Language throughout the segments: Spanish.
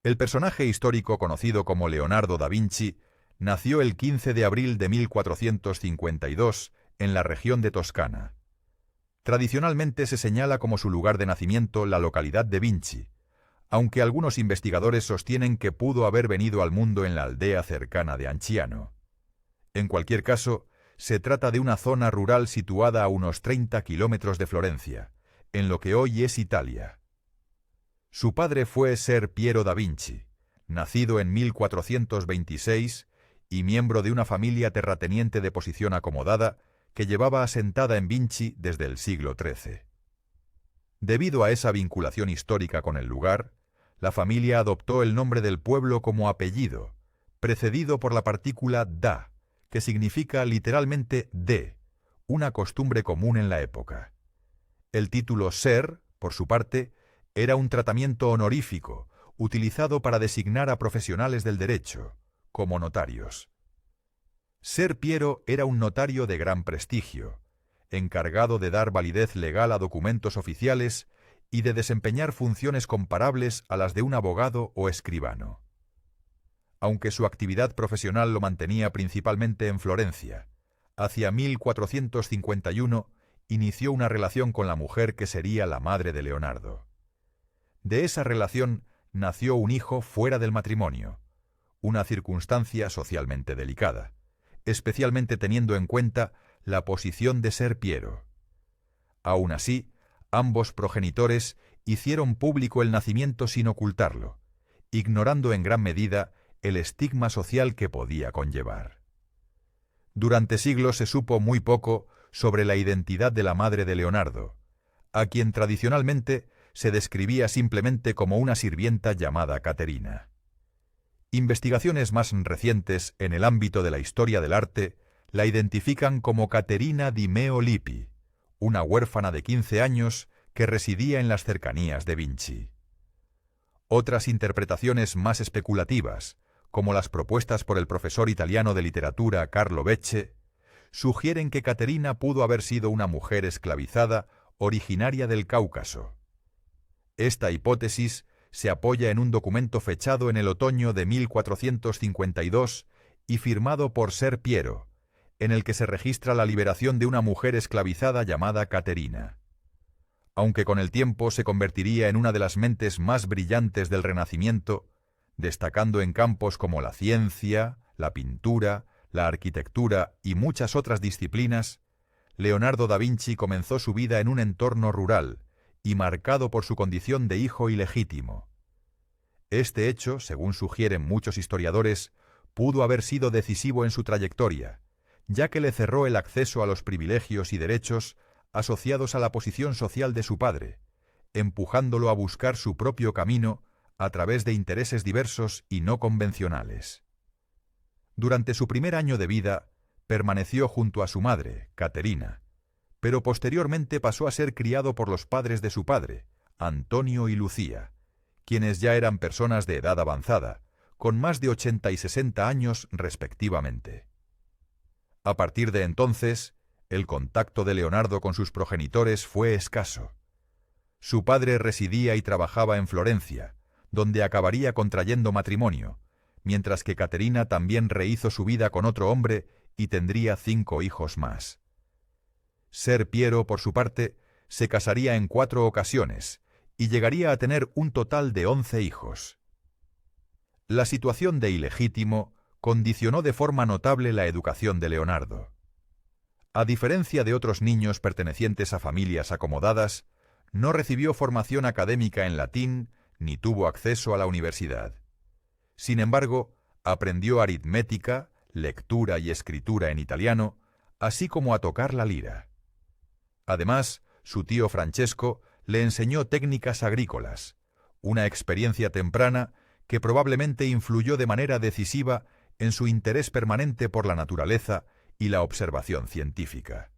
El personaje histórico conocido como Leonardo da Vinci nació el 15 de abril de 1452 en la región de Toscana. Tradicionalmente se señala como su lugar de nacimiento la localidad de Vinci, aunque algunos investigadores sostienen que pudo haber venido al mundo en la aldea cercana de Anciano. En cualquier caso, se trata de una zona rural situada a unos 30 kilómetros de Florencia, en lo que hoy es Italia. Su padre fue Ser Piero da Vinci, nacido en 1426 y miembro de una familia terrateniente de posición acomodada que llevaba asentada en Vinci desde el siglo XIII. Debido a esa vinculación histórica con el lugar, la familia adoptó el nombre del pueblo como apellido, precedido por la partícula da, que significa literalmente de, una costumbre común en la época. El título Ser, por su parte, era un tratamiento honorífico, utilizado para designar a profesionales del derecho, como notarios. Ser Piero era un notario de gran prestigio, encargado de dar validez legal a documentos oficiales y de desempeñar funciones comparables a las de un abogado o escribano. Aunque su actividad profesional lo mantenía principalmente en Florencia, hacia 1451 inició una relación con la mujer que sería la madre de Leonardo. De esa relación nació un hijo fuera del matrimonio, una circunstancia socialmente delicada, especialmente teniendo en cuenta la posición de Ser Piero. Aún así, ambos progenitores hicieron público el nacimiento sin ocultarlo, ignorando en gran medida el estigma social que podía conllevar. Durante siglos se supo muy poco sobre la identidad de la madre de Leonardo, a quien tradicionalmente se describía simplemente como una sirvienta llamada Caterina. Investigaciones más recientes en el ámbito de la historia del arte la identifican como Caterina di Meo Lippi, una huérfana de 15 años que residía en las cercanías de Vinci. Otras interpretaciones más especulativas, como las propuestas por el profesor italiano de literatura Carlo Becce, sugieren que Caterina pudo haber sido una mujer esclavizada originaria del Cáucaso. Esta hipótesis se apoya en un documento fechado en el otoño de 1452 y firmado por Ser Piero, en el que se registra la liberación de una mujer esclavizada llamada Caterina. Aunque con el tiempo se convertiría en una de las mentes más brillantes del Renacimiento, destacando en campos como la ciencia, la pintura, la arquitectura y muchas otras disciplinas, Leonardo da Vinci comenzó su vida en un entorno rural y marcado por su condición de hijo ilegítimo. Este hecho, según sugieren muchos historiadores, pudo haber sido decisivo en su trayectoria, ya que le cerró el acceso a los privilegios y derechos asociados a la posición social de su padre, empujándolo a buscar su propio camino a través de intereses diversos y no convencionales. Durante su primer año de vida, permaneció junto a su madre, Caterina, pero posteriormente pasó a ser criado por los padres de su padre, Antonio y Lucía, quienes ya eran personas de edad avanzada, con más de 80 y 60 años respectivamente. A partir de entonces, el contacto de Leonardo con sus progenitores fue escaso. Su padre residía y trabajaba en Florencia, donde acabaría contrayendo matrimonio, mientras que Caterina también rehizo su vida con otro hombre y tendría 5 hijos más. Ser Piero, por su parte, se casaría en 4 ocasiones y llegaría a tener un total de 11 hijos. La situación de ilegítimo condicionó de forma notable la educación de Leonardo. A diferencia de otros niños pertenecientes a familias acomodadas, no recibió formación académica en latín ni tuvo acceso a la universidad. Sin embargo, aprendió aritmética, lectura y escritura en italiano, así como a tocar la lira. Además, su tío Francesco le enseñó técnicas agrícolas, una experiencia temprana que probablemente influyó de manera decisiva en su interés permanente por la naturaleza y la observación científica.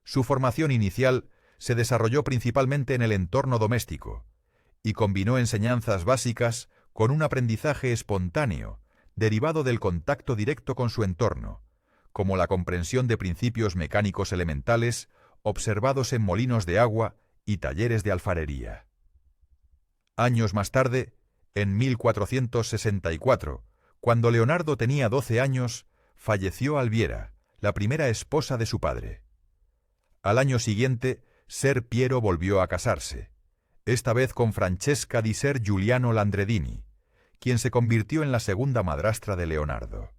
Su formación inicial se desarrolló principalmente en el entorno doméstico y combinó enseñanzas básicas con un aprendizaje espontáneo derivado del contacto directo con su entorno, como la comprensión de principios mecánicos elementales observados en molinos de agua y talleres de alfarería. Años más tarde, En 1464, cuando Leonardo tenía 12 años, falleció Alviera, la primera esposa de su padre. Al año siguiente, Ser Piero volvió a casarse, esta vez con Francesca di Ser Giuliano Landredini, quien se convirtió en la segunda madrastra de Leonardo.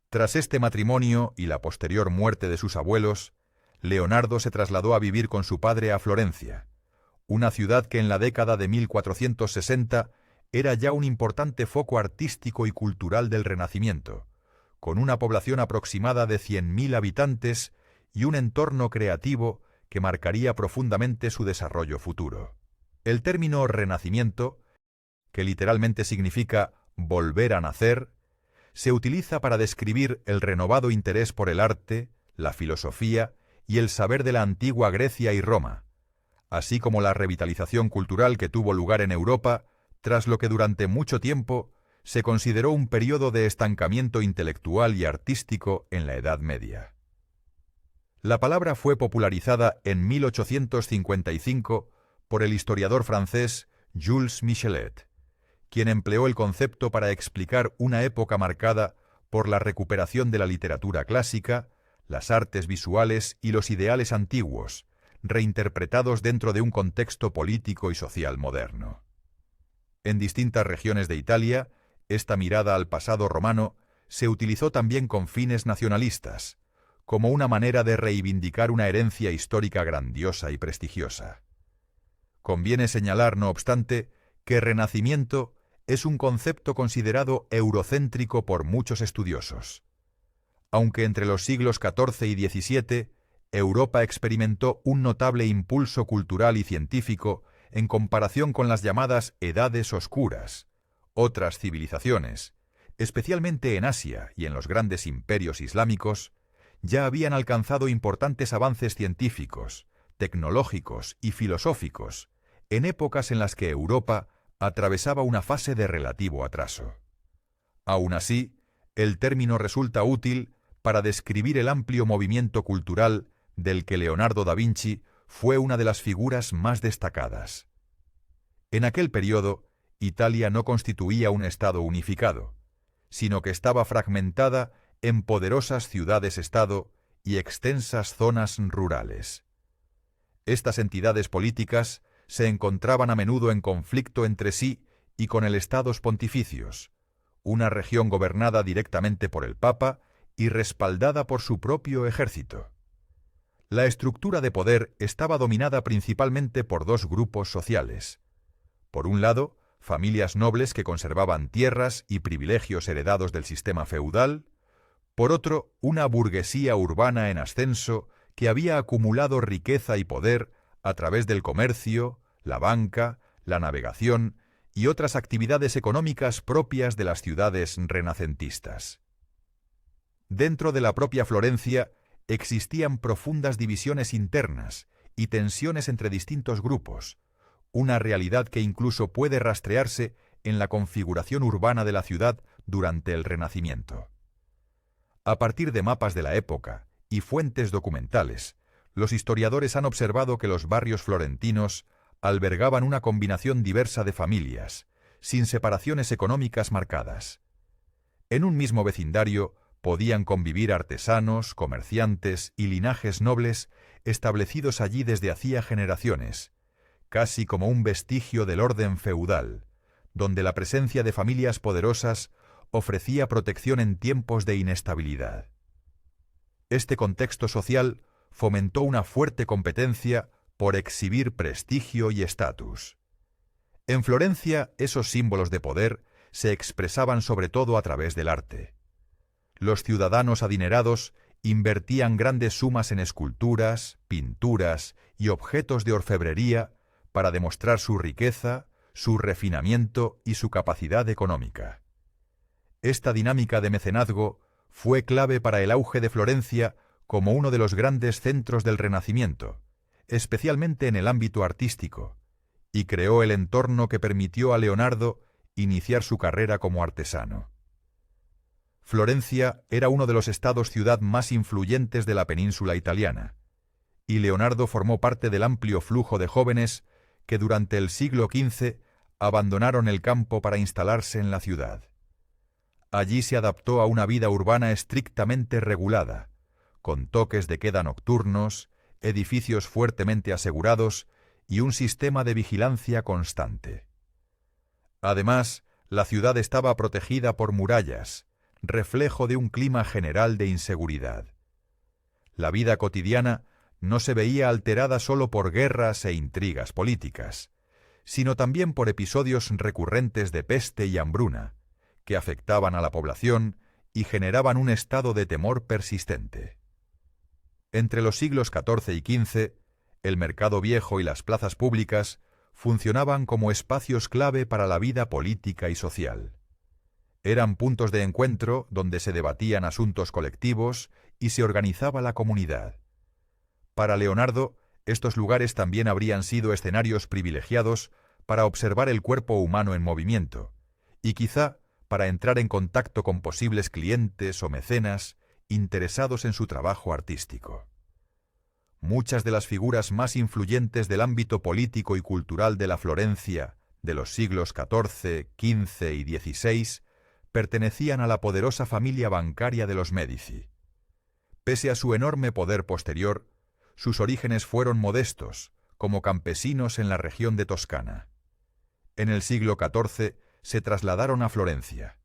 Tras este matrimonio y la posterior muerte de sus abuelos, Leonardo se trasladó a vivir con su padre a Florencia, una ciudad que en la década de 1460 era ya un importante foco artístico y cultural del Renacimiento, con una población aproximada de 100.000 habitantes y un entorno creativo que marcaría profundamente su desarrollo futuro. El término Renacimiento, que literalmente significa volver a nacer, se utiliza para describir el renovado interés por el arte, la filosofía y el saber de la antigua Grecia y Roma, así como la revitalización cultural que tuvo lugar en Europa tras lo que durante mucho tiempo se consideró un periodo de estancamiento intelectual y artístico en la Edad Media. La palabra fue popularizada en 1855 por el historiador francés Jules Michelet, quien empleó el concepto para explicar una época marcada por la recuperación de la literatura clásica, las artes visuales y los ideales antiguos, reinterpretados dentro de un contexto político y social moderno. En distintas regiones de Italia, esta mirada al pasado romano se utilizó también con fines nacionalistas, como una manera de reivindicar una herencia histórica grandiosa y prestigiosa. Conviene señalar, no obstante, que Renacimiento es un concepto considerado eurocéntrico por muchos estudiosos. Aunque entre los siglos XIV y XVII, Europa experimentó un notable impulso cultural y científico en comparación con las llamadas Edades Oscuras, otras civilizaciones, especialmente en Asia y en los grandes imperios islámicos, ya habían alcanzado importantes avances científicos, tecnológicos y filosóficos, en épocas en las que Europa atravesaba una fase de relativo atraso. Aún así, el término resulta útil para describir el amplio movimiento cultural del que Leonardo da Vinci fue una de las figuras más destacadas. En aquel periodo, Italia no constituía un estado unificado, sino que estaba fragmentada en poderosas ciudades-estado y extensas zonas rurales. Estas entidades políticas se encontraban a menudo en conflicto entre sí y con el Estados Pontificios, una región gobernada directamente por el Papa y respaldada por su propio ejército. La estructura de poder estaba dominada principalmente por dos grupos sociales. Por un lado, familias nobles que conservaban tierras y privilegios heredados del sistema feudal. Por otro, una burguesía urbana en ascenso que había acumulado riqueza y poder a través del comercio, la banca, la navegación y otras actividades económicas propias de las ciudades renacentistas. Dentro de la propia Florencia existían profundas divisiones internas y tensiones entre distintos grupos, una realidad que incluso puede rastrearse en la configuración urbana de la ciudad durante el Renacimiento. A partir de mapas de la época y fuentes documentales, los historiadores han observado que los barrios florentinos albergaban una combinación diversa de familias, sin separaciones económicas marcadas. En un mismo vecindario podían convivir artesanos, comerciantes y linajes nobles establecidos allí desde hacía generaciones, casi como un vestigio del orden feudal, donde la presencia de familias poderosas ofrecía protección en tiempos de inestabilidad. Este contexto social fomentó una fuerte competencia por exhibir prestigio y estatus. En Florencia, esos símbolos de poder se expresaban sobre todo a través del arte. Los ciudadanos adinerados invertían grandes sumas en esculturas, pinturas y objetos de orfebrería para demostrar su riqueza, su refinamiento y su capacidad económica. Esta dinámica de mecenazgo fue clave para el auge de Florencia como uno de los grandes centros del Renacimiento, especialmente en el ámbito artístico, y creó el entorno que permitió a Leonardo iniciar su carrera como artesano. Florencia era uno de los estados-ciudad más influyentes de la península italiana, y Leonardo formó parte del amplio flujo de jóvenes que durante el siglo XV abandonaron el campo para instalarse en la ciudad. Allí se adaptó a una vida urbana estrictamente regulada, con toques de queda nocturnos, edificios fuertemente asegurados y un sistema de vigilancia constante. Además, la ciudad estaba protegida por murallas, reflejo de un clima general de inseguridad. La vida cotidiana no se veía alterada solo por guerras e intrigas políticas, sino también por episodios recurrentes de peste y hambruna, que afectaban a la población y generaban un estado de temor persistente. Entre los siglos XIV y XV, el mercado viejo y las plazas públicas funcionaban como espacios clave para la vida política y social. Eran puntos de encuentro donde se debatían asuntos colectivos y se organizaba la comunidad. Para Leonardo, estos lugares también habrían sido escenarios privilegiados para observar el cuerpo humano en movimiento, y quizá para entrar en contacto con posibles clientes o mecenas interesados en su trabajo artístico. Muchas de las figuras más influyentes del ámbito político y cultural de la Florencia de los siglos XIV, XV y XVI pertenecían a la poderosa familia bancaria de los Médici. Pese a su enorme poder posterior, sus orígenes fueron modestos, como campesinos en la región de Toscana. En el siglo XIV se trasladaron a Florencia,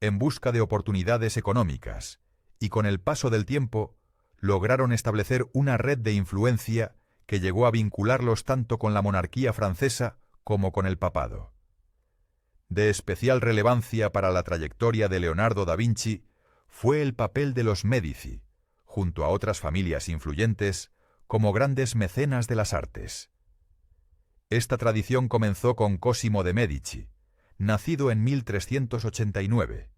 en busca de oportunidades económicas, y con el paso del tiempo lograron establecer una red de influencia que llegó a vincularlos tanto con la monarquía francesa como con el papado. De especial relevancia para la trayectoria de Leonardo da Vinci fue el papel de los Médici, junto a otras familias influyentes, como grandes mecenas de las artes. Esta tradición comenzó con Cosimo de Medici, nacido en 1389,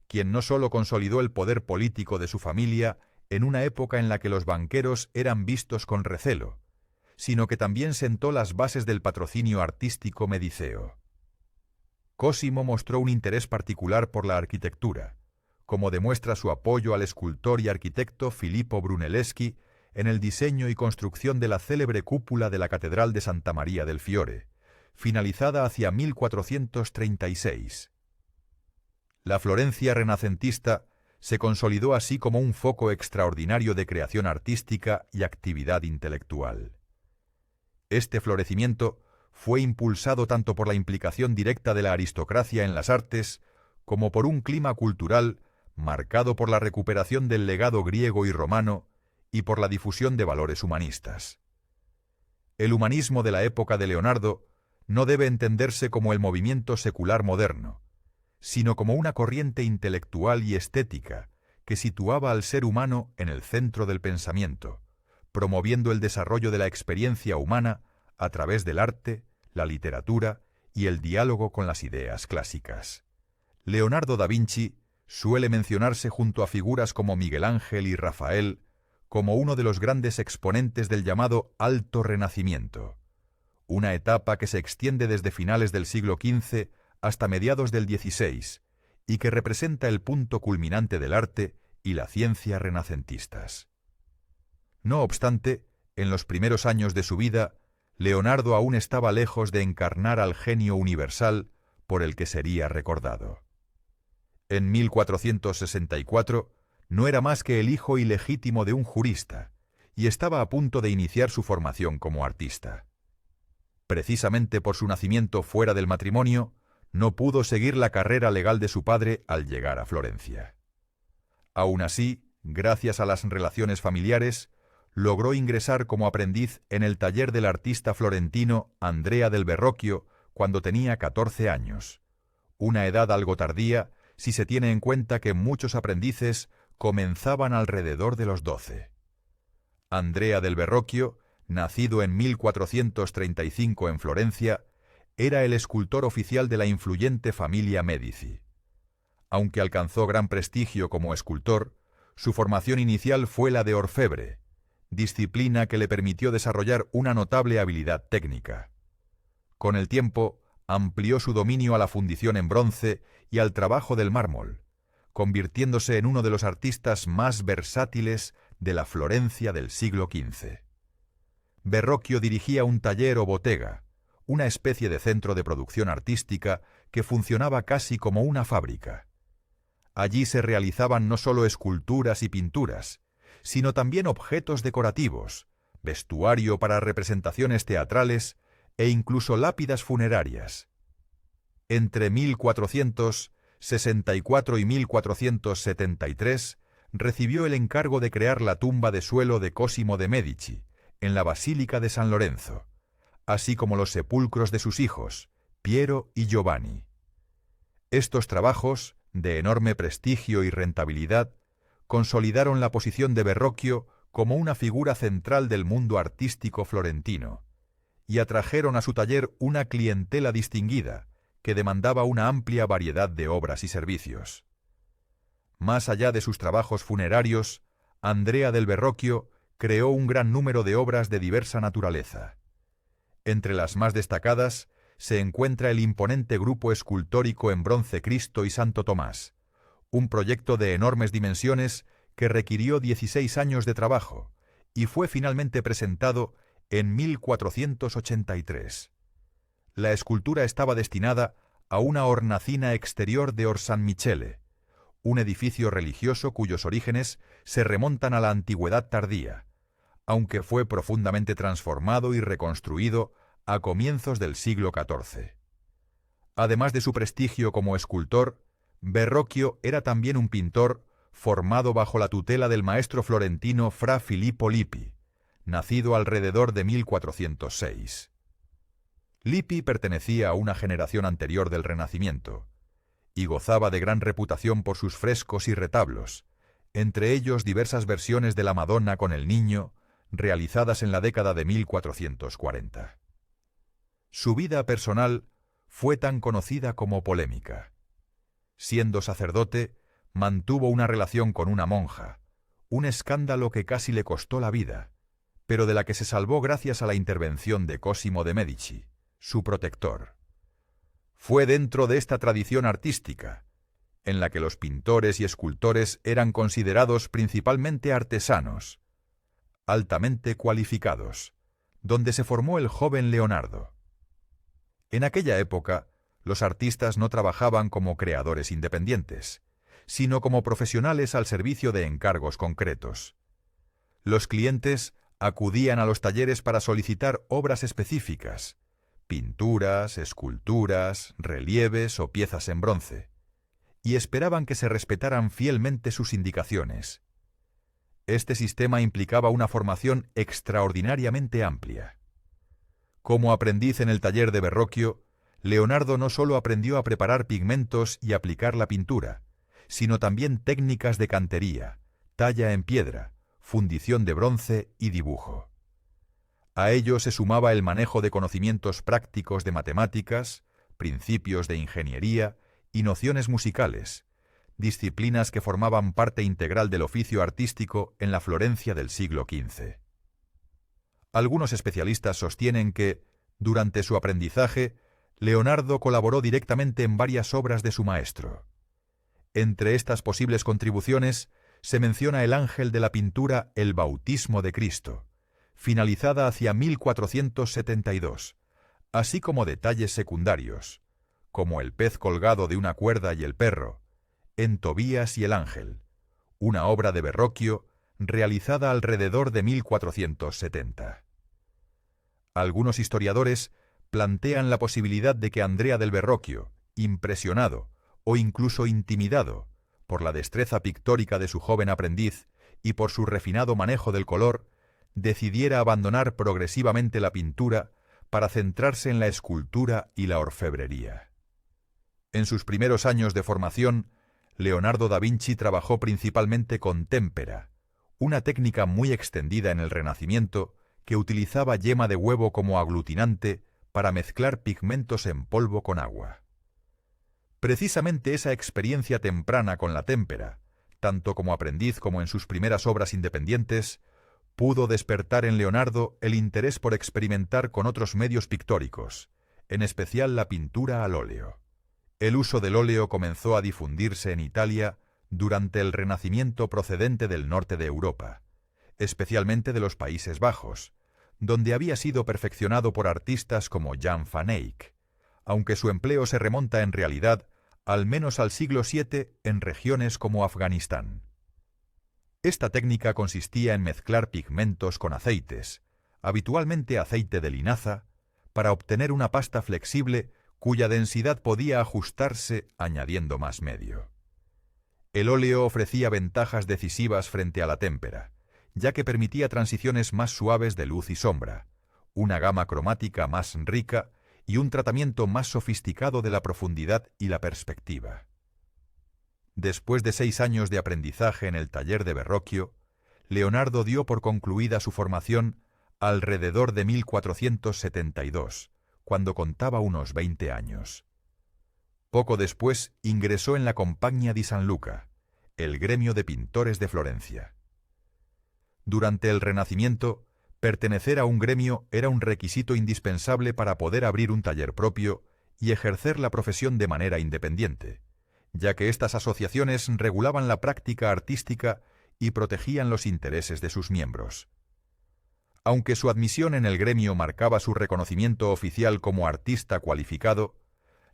quien no solo consolidó el poder político de su familia en una época en la que los banqueros eran vistos con recelo, sino que también sentó las bases del patrocinio artístico mediceo. Cosimo mostró un interés particular por la arquitectura, como demuestra su apoyo al escultor y arquitecto Filippo Brunelleschi en el diseño y construcción de la célebre cúpula de la Catedral de Santa María del Fiore, finalizada hacia 1436. La Florencia renacentista se consolidó así como un foco extraordinario de creación artística y actividad intelectual. Este florecimiento fue impulsado tanto por la implicación directa de la aristocracia en las artes como por un clima cultural marcado por la recuperación del legado griego y romano y por la difusión de valores humanistas. El humanismo de la época de Leonardo no debe entenderse como el movimiento secular moderno, sino como una corriente intelectual y estética que situaba al ser humano en el centro del pensamiento, promoviendo el desarrollo de la experiencia humana a través del arte, la literatura y el diálogo con las ideas clásicas. Leonardo da Vinci suele mencionarse junto a figuras como Miguel Ángel y Rafael como uno de los grandes exponentes del llamado Alto Renacimiento, una etapa que se extiende desde finales del siglo XV hasta mediados del XVI y que representa el punto culminante del arte y la ciencia renacentistas. No obstante, en los primeros años de su vida, Leonardo aún estaba lejos de encarnar al genio universal por el que sería recordado. En 1464 no era más que el hijo ilegítimo de un jurista y estaba a punto de iniciar su formación como artista. Precisamente por su nacimiento fuera del matrimonio, no pudo seguir la carrera legal de su padre al llegar a Florencia. Aún así, gracias a las relaciones familiares, logró ingresar como aprendiz en el taller del artista florentino Andrea del Verrocchio cuando tenía 14 años, una edad algo tardía si se tiene en cuenta que muchos aprendices comenzaban alrededor de los 12. Andrea del Verrocchio, nacido en 1435 en Florencia, era el escultor oficial de la influyente familia Médici. Aunque alcanzó gran prestigio como escultor, su formación inicial fue la de orfebre, disciplina que le permitió desarrollar una notable habilidad técnica. Con el tiempo, amplió su dominio a la fundición en bronce y al trabajo del mármol, convirtiéndose en uno de los artistas más versátiles de la Florencia del siglo XV. Verrocchio dirigía un taller o botega, una especie de centro de producción artística que funcionaba casi como una fábrica. Allí se realizaban no solo esculturas y pinturas, sino también objetos decorativos, vestuario para representaciones teatrales e incluso lápidas funerarias. Entre 1464 y 1473 recibió el encargo de crear la tumba de suelo de Cosimo de Medici, en la Basílica de San Lorenzo, así como los sepulcros de sus hijos, Piero y Giovanni. Estos trabajos, de enorme prestigio y rentabilidad, consolidaron la posición de Verrocchio como una figura central del mundo artístico florentino, y atrajeron a su taller una clientela distinguida, que demandaba una amplia variedad de obras y servicios. Más allá de sus trabajos funerarios, Andrea del Verrocchio creó un gran número de obras de diversa naturaleza. Entre las más destacadas se encuentra el imponente grupo escultórico en bronce Cristo y Santo Tomás, un proyecto de enormes dimensiones que requirió 16 años de trabajo y fue finalmente presentado en 1483. La escultura estaba destinada a una hornacina exterior de Orsan Michele, un edificio religioso cuyos orígenes se remontan a la antigüedad tardía, aunque fue profundamente transformado y reconstruido a comienzos del siglo XIV. Además de su prestigio como escultor, Verrocchio era también un pintor formado bajo la tutela del maestro florentino Fra Filippo Lippi, nacido alrededor de 1406. Lippi pertenecía a una generación anterior del Renacimiento y gozaba de gran reputación por sus frescos y retablos, entre ellos diversas versiones de la Madonna con el Niño, realizadas en la década de 1440. Su vida personal fue tan conocida como polémica. Siendo sacerdote, mantuvo una relación con una monja, un escándalo que casi le costó la vida, pero de la que se salvó gracias a la intervención de Cosimo de Medici, su protector. Fue dentro de esta tradición artística, en la que los pintores y escultores eran considerados principalmente artesanos, altamente cualificados, donde se formó el joven Leonardo. En aquella época, los artistas no trabajaban como creadores independientes, sino como profesionales al servicio de encargos concretos. Los clientes acudían a los talleres para solicitar obras específicas, pinturas, esculturas, relieves o piezas en bronce, y esperaban que se respetaran fielmente sus indicaciones. Este sistema implicaba una formación extraordinariamente amplia. Como aprendiz en el taller de Verrocchio, Leonardo no solo aprendió a preparar pigmentos y aplicar la pintura, sino también técnicas de cantería, talla en piedra, fundición de bronce y dibujo. A ello se sumaba el manejo de conocimientos prácticos de matemáticas, principios de ingeniería y nociones musicales, disciplinas que formaban parte integral del oficio artístico en la Florencia del siglo XV. Algunos especialistas sostienen que, durante su aprendizaje, Leonardo colaboró directamente en varias obras de su maestro. Entre estas posibles contribuciones se menciona el ángel de la pintura El Bautismo de Cristo, finalizada hacia 1472, así como detalles secundarios, como el pez colgado de una cuerda y el perro, en Tobías y el ángel, una obra de Verrocchio realizada alrededor de 1470. Algunos historiadores plantean la posibilidad de que Andrea del Verrocchio, impresionado o incluso intimidado por la destreza pictórica de su joven aprendiz y por su refinado manejo del color, decidiera abandonar progresivamente la pintura para centrarse en la escultura y la orfebrería. En sus primeros años de formación, Leonardo da Vinci trabajó principalmente con témpera, una técnica muy extendida en el Renacimiento que utilizaba yema de huevo como aglutinante para mezclar pigmentos en polvo con agua. Precisamente esa experiencia temprana con la témpera, tanto como aprendiz como en sus primeras obras independientes, pudo despertar en Leonardo el interés por experimentar con otros medios pictóricos, en especial la pintura al óleo. El uso del óleo comenzó a difundirse en Italia durante el Renacimiento procedente del norte de Europa, especialmente de los Países Bajos, donde había sido perfeccionado por artistas como Jan van Eyck, aunque su empleo se remonta en realidad al menos al siglo VII en regiones como Afganistán. Esta técnica consistía en mezclar pigmentos con aceites, habitualmente aceite de linaza, para obtener una pasta flexible cuya densidad podía ajustarse añadiendo más medio. El óleo ofrecía ventajas decisivas frente a la témpera, ya que permitía transiciones más suaves de luz y sombra, una gama cromática más rica y un tratamiento más sofisticado de la profundidad y la perspectiva. Después de 6 años de aprendizaje en el taller de Verrocchio, Leonardo dio por concluida su formación alrededor de 1472, cuando contaba unos 20 años. Poco después ingresó en la Compagnia di San Luca, el gremio de pintores de Florencia. Durante el Renacimiento, pertenecer a un gremio era un requisito indispensable para poder abrir un taller propio y ejercer la profesión de manera independiente, ya que estas asociaciones regulaban la práctica artística y protegían los intereses de sus miembros. Aunque su admisión en el gremio marcaba su reconocimiento oficial como artista cualificado,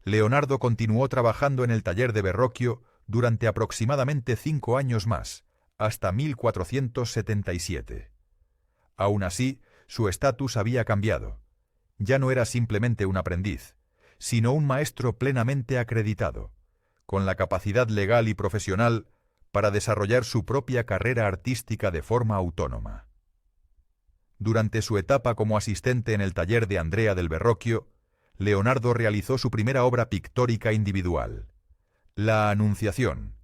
Leonardo continuó trabajando en el taller de Verrocchio durante aproximadamente 5 años más, hasta 1477. Aún así, su estatus había cambiado. Ya no era simplemente un aprendiz, sino un maestro plenamente acreditado, con la capacidad legal y profesional para desarrollar su propia carrera artística de forma autónoma. Durante su etapa como asistente en el taller de Andrea del Verrocchio, Leonardo realizó su primera obra pictórica individual, La Anunciación,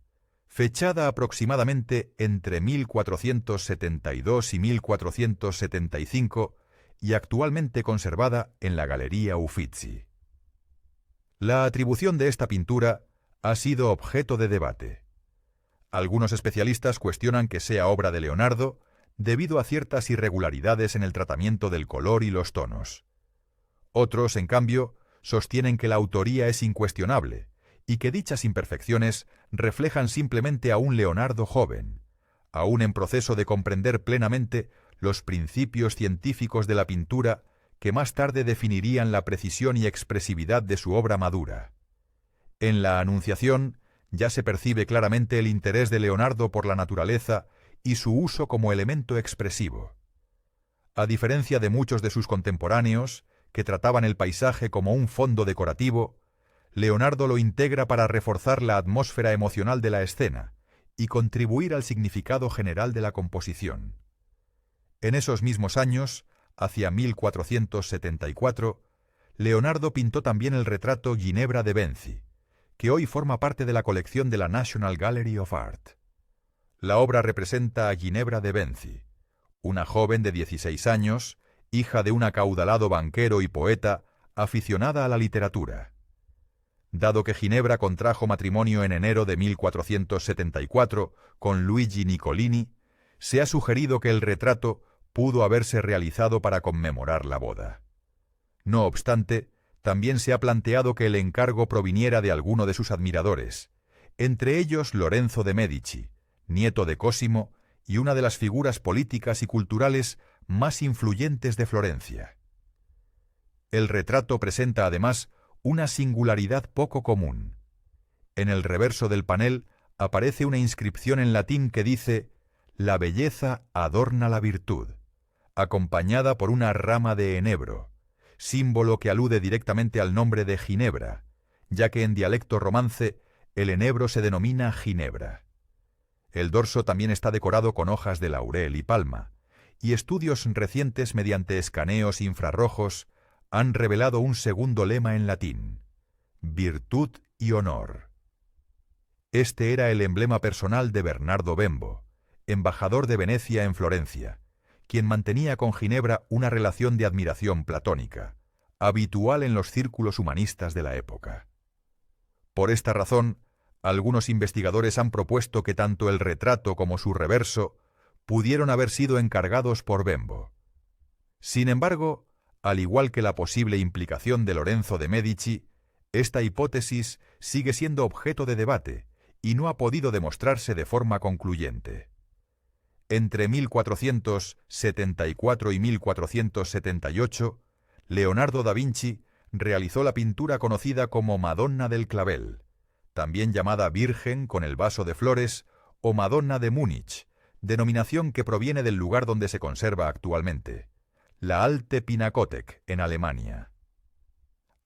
fechada aproximadamente entre 1472 y 1475 y actualmente conservada en la Galería Uffizi. La atribución de esta pintura ha sido objeto de debate. Algunos especialistas cuestionan que sea obra de Leonardo debido a ciertas irregularidades en el tratamiento del color y los tonos. Otros, en cambio, sostienen que la autoría es incuestionable y que dichas imperfecciones reflejan simplemente a un Leonardo joven, aún en proceso de comprender plenamente los principios científicos de la pintura que más tarde definirían la precisión y expresividad de su obra madura. En La Anunciación ya se percibe claramente el interés de Leonardo por la naturaleza y su uso como elemento expresivo. A diferencia de muchos de sus contemporáneos, que trataban el paisaje como un fondo decorativo, Leonardo lo integra para reforzar la atmósfera emocional de la escena y contribuir al significado general de la composición. En esos mismos años, hacia 1474, Leonardo pintó también el retrato Ginebra de Benci, que hoy forma parte de la colección de la National Gallery of Art. La obra representa a Ginebra de Benci, una joven de 16 años, hija de un acaudalado banquero y poeta, aficionada a la literatura. Dado que Ginebra contrajo matrimonio en enero de 1474 con Luigi Niccolini, se ha sugerido que el retrato pudo haberse realizado para conmemorar la boda. No obstante, también se ha planteado que el encargo proviniera de alguno de sus admiradores, entre ellos Lorenzo de Medici, nieto de Cosimo y una de las figuras políticas y culturales más influyentes de Florencia. El retrato presenta además una singularidad poco común. En el reverso del panel aparece una inscripción en latín que dice «La belleza adorna la virtud», acompañada por una rama de enebro, símbolo que alude directamente al nombre de Ginebra, ya que en dialecto romance el enebro se denomina ginebra. El dorso también está decorado con hojas de laurel y palma, y estudios recientes mediante escaneos infrarrojos han revelado un segundo lema en latín: virtud y honor. Este era el emblema personal de Bernardo Bembo, embajador de Venecia en Florencia, quien mantenía con Ginebra una relación de admiración platónica, habitual en los círculos humanistas de la época. Por esta razón, algunos investigadores han propuesto que tanto el retrato como su reverso pudieron haber sido encargados por Bembo. Sin embargo, al igual que la posible implicación de Lorenzo de Medici, esta hipótesis sigue siendo objeto de debate y no ha podido demostrarse de forma concluyente. Entre 1474 y 1478, Leonardo da Vinci realizó la pintura conocida como Madonna del Clavel, también llamada Virgen con el vaso de flores o Madonna de Múnich, denominación que proviene del lugar donde se conserva actualmente, la Alte Pinakothek, en Alemania.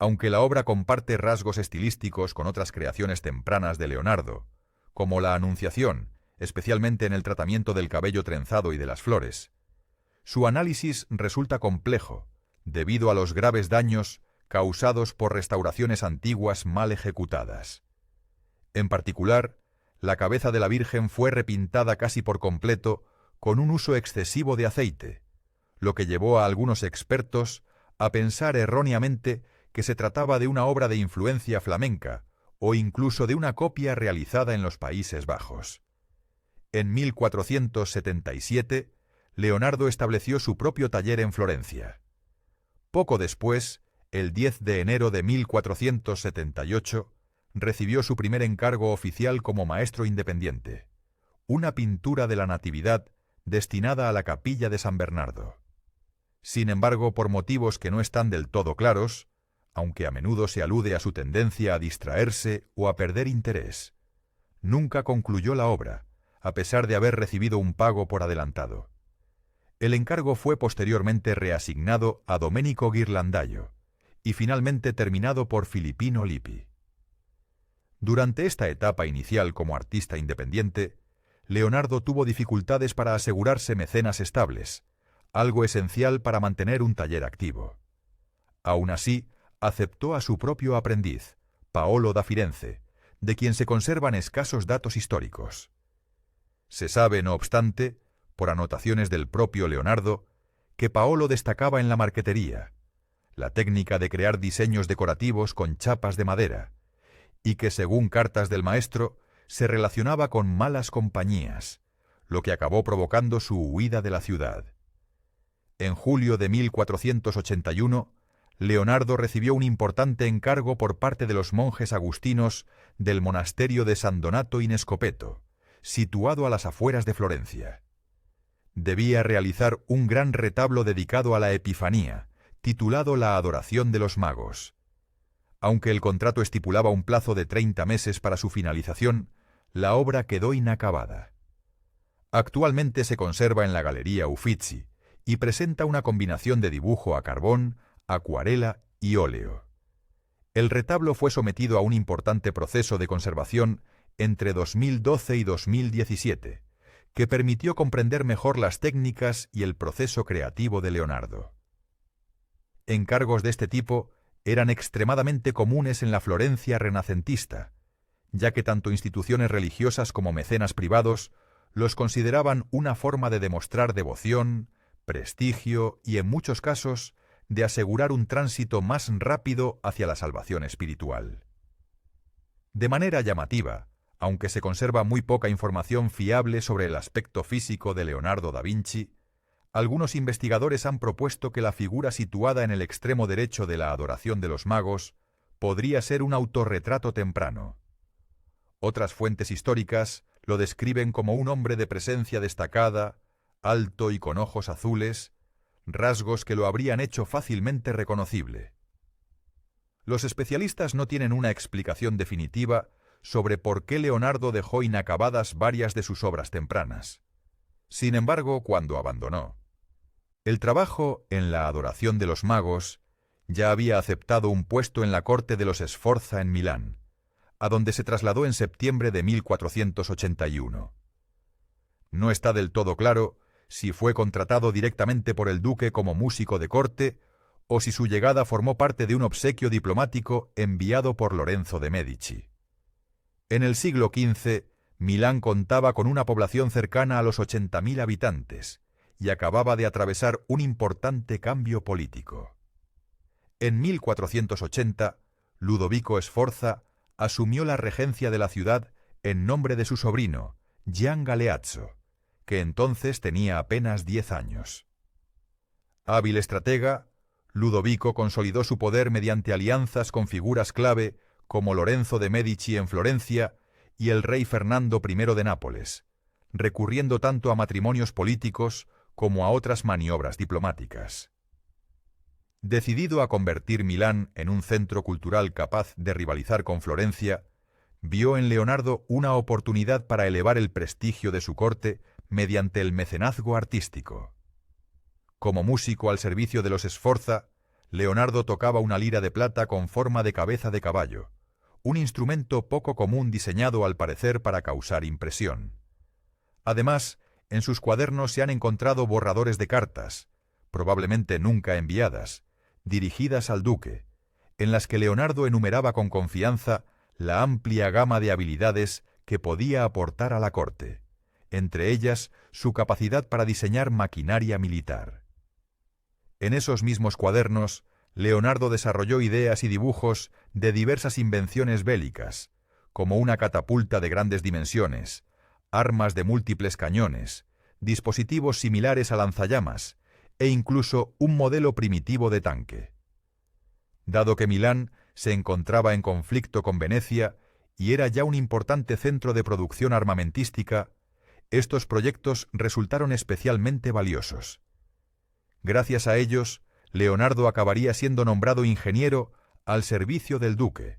Aunque la obra comparte rasgos estilísticos con otras creaciones tempranas de Leonardo, como la Anunciación, especialmente en el tratamiento del cabello trenzado y de las flores, su análisis resulta complejo, debido a los graves daños causados por restauraciones antiguas mal ejecutadas. En particular, la cabeza de la Virgen fue repintada casi por completo con un uso excesivo de aceite, lo que llevó a algunos expertos a pensar erróneamente que se trataba de una obra de influencia flamenca o incluso de una copia realizada en los Países Bajos. En 1477, Leonardo estableció su propio taller en Florencia. Poco después, el 10 de enero de 1478, recibió su primer encargo oficial como maestro independiente, una pintura de la Natividad destinada a la capilla de San Bernardo. Sin embargo, por motivos que no están del todo claros, aunque a menudo se alude a su tendencia a distraerse o a perder interés, nunca concluyó la obra, a pesar de haber recibido un pago por adelantado. El encargo fue posteriormente reasignado a Domenico Ghirlandaio y finalmente terminado por Filippino Lippi. Durante esta etapa inicial como artista independiente, Leonardo tuvo dificultades para asegurarse mecenas estables, algo esencial para mantener un taller activo. Aún así, aceptó a su propio aprendiz, Paolo da Firenze, de quien se conservan escasos datos históricos. Se sabe, no obstante, por anotaciones del propio Leonardo, que Paolo destacaba en la marquetería, la técnica de crear diseños decorativos con chapas de madera, y que, según cartas del maestro, se relacionaba con malas compañías, lo que acabó provocando su huida de la ciudad. En julio de 1481, Leonardo recibió un importante encargo por parte de los monjes agustinos del monasterio de San Donato in Scopeto, situado a las afueras de Florencia. Debía realizar un gran retablo dedicado a la Epifanía, titulado La Adoración de los Magos. Aunque el contrato estipulaba un plazo de 30 meses para su finalización, la obra quedó inacabada. Actualmente se conserva en la Galería Uffizi y presenta una combinación de dibujo a carbón, acuarela y óleo. El retablo fue sometido a un importante proceso de conservación entre 2012 y 2017, que permitió comprender mejor las técnicas y el proceso creativo de Leonardo. Encargos de este tipo eran extremadamente comunes en la Florencia renacentista, ya que tanto instituciones religiosas como mecenas privados los consideraban una forma de demostrar devoción, prestigio y, en muchos casos, de asegurar un tránsito más rápido hacia la salvación espiritual. De manera llamativa, aunque se conserva muy poca información fiable sobre el aspecto físico de Leonardo da Vinci, algunos investigadores han propuesto que la figura situada en el extremo derecho de la Adoración de los Magos podría ser un autorretrato temprano. Otras fuentes históricas lo describen como un hombre de presencia destacada, alto y con ojos azules, rasgos que lo habrían hecho fácilmente reconocible. Los especialistas no tienen una explicación definitiva sobre por qué Leonardo dejó inacabadas varias de sus obras tempranas. Sin embargo, cuando abandonó el trabajo en la Adoración de los Magos, ya había aceptado un puesto en la corte de los Sforza en Milán, a donde se trasladó en septiembre de 1481. No está del todo claro si fue contratado directamente por el duque como músico de corte o si su llegada formó parte de un obsequio diplomático enviado por Lorenzo de Medici. En el siglo XV, Milán contaba con una población cercana a los 80.000 habitantes y acababa de atravesar un importante cambio político. En 1480, Ludovico Sforza asumió la regencia de la ciudad en nombre de su sobrino, Gian Galeazzo, que entonces tenía apenas 10 años. Hábil estratega, Ludovico consolidó su poder mediante alianzas con figuras clave como Lorenzo de Medici en Florencia y el rey Fernando I de Nápoles, recurriendo tanto a matrimonios políticos como a otras maniobras diplomáticas. Decidido a convertir Milán en un centro cultural capaz de rivalizar con Florencia, vio en Leonardo una oportunidad para elevar el prestigio de su corte mediante el mecenazgo artístico. Como músico al servicio de los Sforza, Leonardo tocaba una lira de plata con forma de cabeza de caballo, un instrumento poco común diseñado al parecer para causar impresión. Además, en sus cuadernos se han encontrado borradores de cartas, probablemente nunca enviadas, dirigidas al duque, en las que Leonardo enumeraba con confianza la amplia gama de habilidades que podía aportar a la corte, entre ellas su capacidad para diseñar maquinaria militar. En esos mismos cuadernos, Leonardo desarrolló ideas y dibujos de diversas invenciones bélicas, como una catapulta de grandes dimensiones, armas de múltiples cañones, dispositivos similares a lanzallamas e incluso un modelo primitivo de tanque. Dado que Milán se encontraba en conflicto con Venecia y era ya un importante centro de producción armamentística, estos proyectos resultaron especialmente valiosos. Gracias a ellos, Leonardo acabaría siendo nombrado ingeniero al servicio del duque,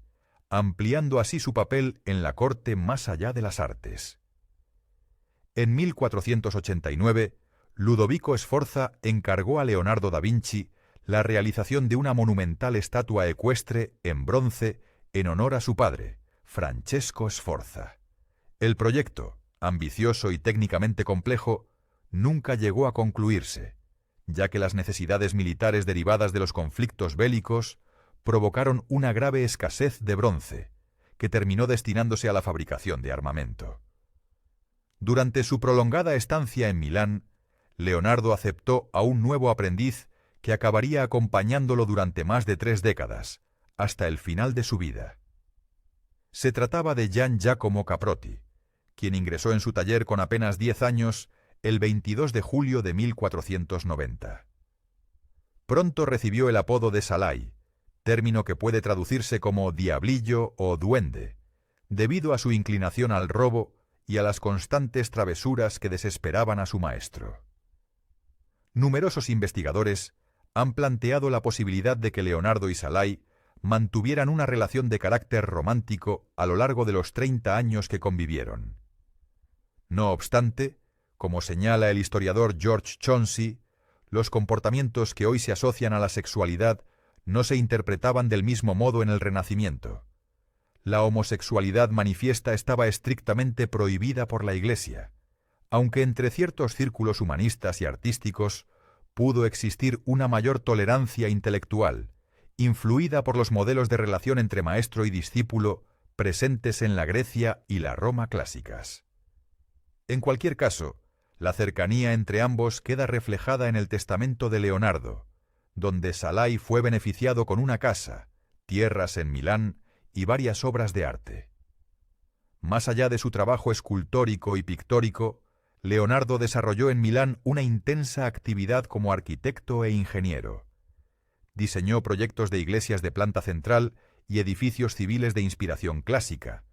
ampliando así su papel en la corte más allá de las artes. En 1489, Ludovico Sforza encargó a Leonardo da Vinci la realización de una monumental estatua ecuestre en bronce en honor a su padre, Francesco Sforza. El proyecto, ambicioso y técnicamente complejo, nunca llegó a concluirse, ya que las necesidades militares derivadas de los conflictos bélicos provocaron una grave escasez de bronce, que terminó destinándose a la fabricación de armamento. Durante su prolongada estancia en Milán, Leonardo aceptó a un nuevo aprendiz que acabaría acompañándolo durante más de 3 décadas, hasta el final de su vida. Se trataba de Gian Giacomo Caprotti, quien ingresó en su taller con apenas 10 años el 22 de julio de 1490. Pronto recibió el apodo de Salai, término que puede traducirse como diablillo o duende, debido a su inclinación al robo y a las constantes travesuras que desesperaban a su maestro. Numerosos investigadores han planteado la posibilidad de que Leonardo y Salai mantuvieran una relación de carácter romántico a lo largo de los 30 años que convivieron. No obstante, como señala el historiador George Chauncey, los comportamientos que hoy se asocian a la sexualidad no se interpretaban del mismo modo en el Renacimiento. La homosexualidad manifiesta estaba estrictamente prohibida por la Iglesia, aunque entre ciertos círculos humanistas y artísticos pudo existir una mayor tolerancia intelectual, influida por los modelos de relación entre maestro y discípulo presentes en la Grecia y la Roma clásicas. En cualquier caso, la cercanía entre ambos queda reflejada en el testamento de Leonardo, donde Salai fue beneficiado con una casa, tierras en Milán y varias obras de arte. Más allá de su trabajo escultórico y pictórico, Leonardo desarrolló en Milán una intensa actividad como arquitecto e ingeniero. Diseñó proyectos de iglesias de planta central y edificios civiles de inspiración clásica,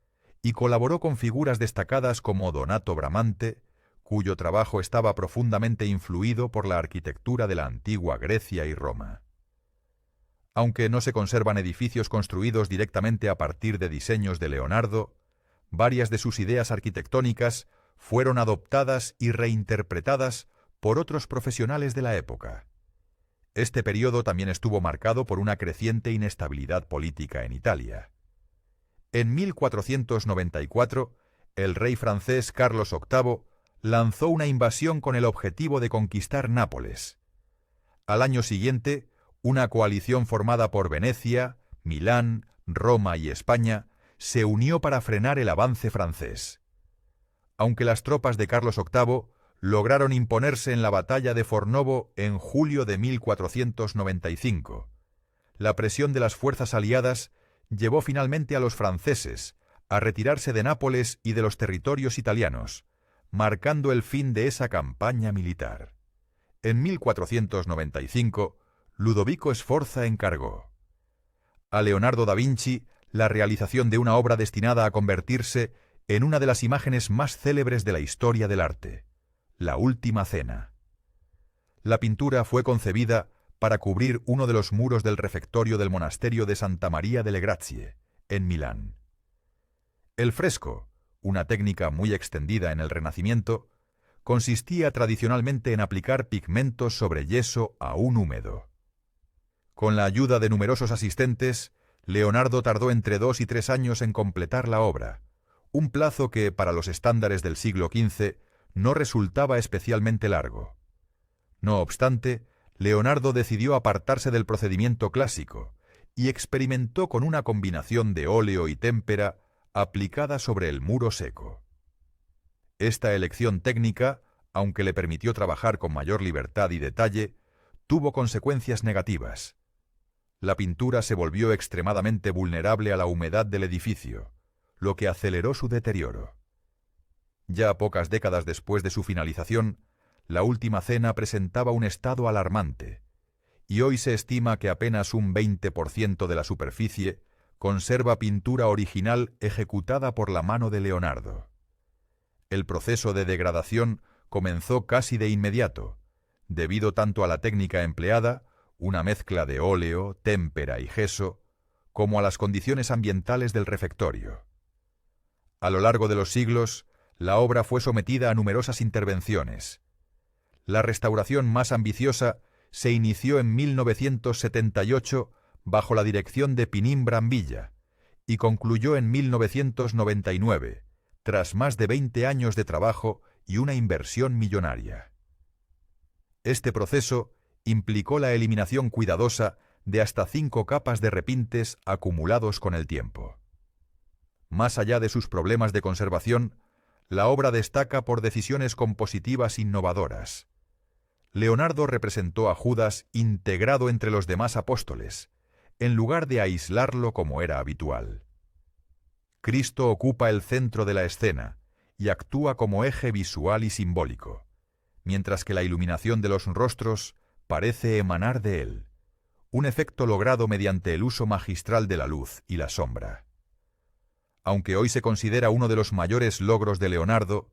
y colaboró con figuras destacadas como Donato Bramante, cuyo trabajo estaba profundamente influido por la arquitectura de la antigua Grecia y Roma. Aunque no se conservan edificios construidos directamente a partir de diseños de Leonardo, varias de sus ideas arquitectónicas fueron adoptadas y reinterpretadas por otros profesionales de la época. Este periodo también estuvo marcado por una creciente inestabilidad política en Italia. En 1494, el rey francés Carlos VIII lanzó una invasión con el objetivo de conquistar Nápoles. Al año siguiente, una coalición formada por Venecia, Milán, Roma y España se unió para frenar el avance francés. Aunque las tropas de Carlos VIII lograron imponerse en la batalla de Fornovo en julio de 1495, la presión de las fuerzas aliadas llevó finalmente a los franceses a retirarse de Nápoles y de los territorios italianos, marcando el fin de esa campaña militar. En 1495, Ludovico Sforza encargó a Leonardo da Vinci la realización de una obra destinada a convertirse en una de las imágenes más célebres de la historia del arte, la Última Cena. La pintura fue concebida para cubrir uno de los muros del refectorio del monasterio de Santa María delle Grazie, en Milán. El fresco, una técnica muy extendida en el Renacimiento, consistía tradicionalmente en aplicar pigmentos sobre yeso aún húmedo. Con la ayuda de numerosos asistentes, Leonardo tardó entre 2 y 3 años en completar la obra, un plazo que, para los estándares del siglo XV, no resultaba especialmente largo. No obstante, Leonardo decidió apartarse del procedimiento clásico y experimentó con una combinación de óleo y témpera aplicada sobre el muro seco. Esta elección técnica, aunque le permitió trabajar con mayor libertad y detalle, tuvo consecuencias negativas. La pintura se volvió extremadamente vulnerable a la humedad del edificio, lo que aceleró su deterioro. Ya pocas décadas después de su finalización, la Última Cena presentaba un estado alarmante, y hoy se estima que apenas un 20% de la superficie conserva pintura original ejecutada por la mano de Leonardo. El proceso de degradación comenzó casi de inmediato, debido tanto a la técnica empleada, una mezcla de óleo, témpera y gesso, como a las condiciones ambientales del refectorio. A lo largo de los siglos, la obra fue sometida a numerosas intervenciones. La restauración más ambiciosa se inició en 1978 bajo la dirección de Pinín Brambilla y concluyó en 1999, tras más de 20 años de trabajo y una inversión millonaria. Este proceso implicó la eliminación cuidadosa de hasta 5 capas de repintes acumulados con el tiempo. Más allá de sus problemas de conservación, la obra destaca por decisiones compositivas innovadoras. Leonardo representó a Judas integrado entre los demás apóstoles, en lugar de aislarlo como era habitual. Cristo ocupa el centro de la escena y actúa como eje visual y simbólico, mientras que la iluminación de los rostros parece emanar de él, un efecto logrado mediante el uso magistral de la luz y la sombra. Aunque hoy se considera uno de los mayores logros de Leonardo,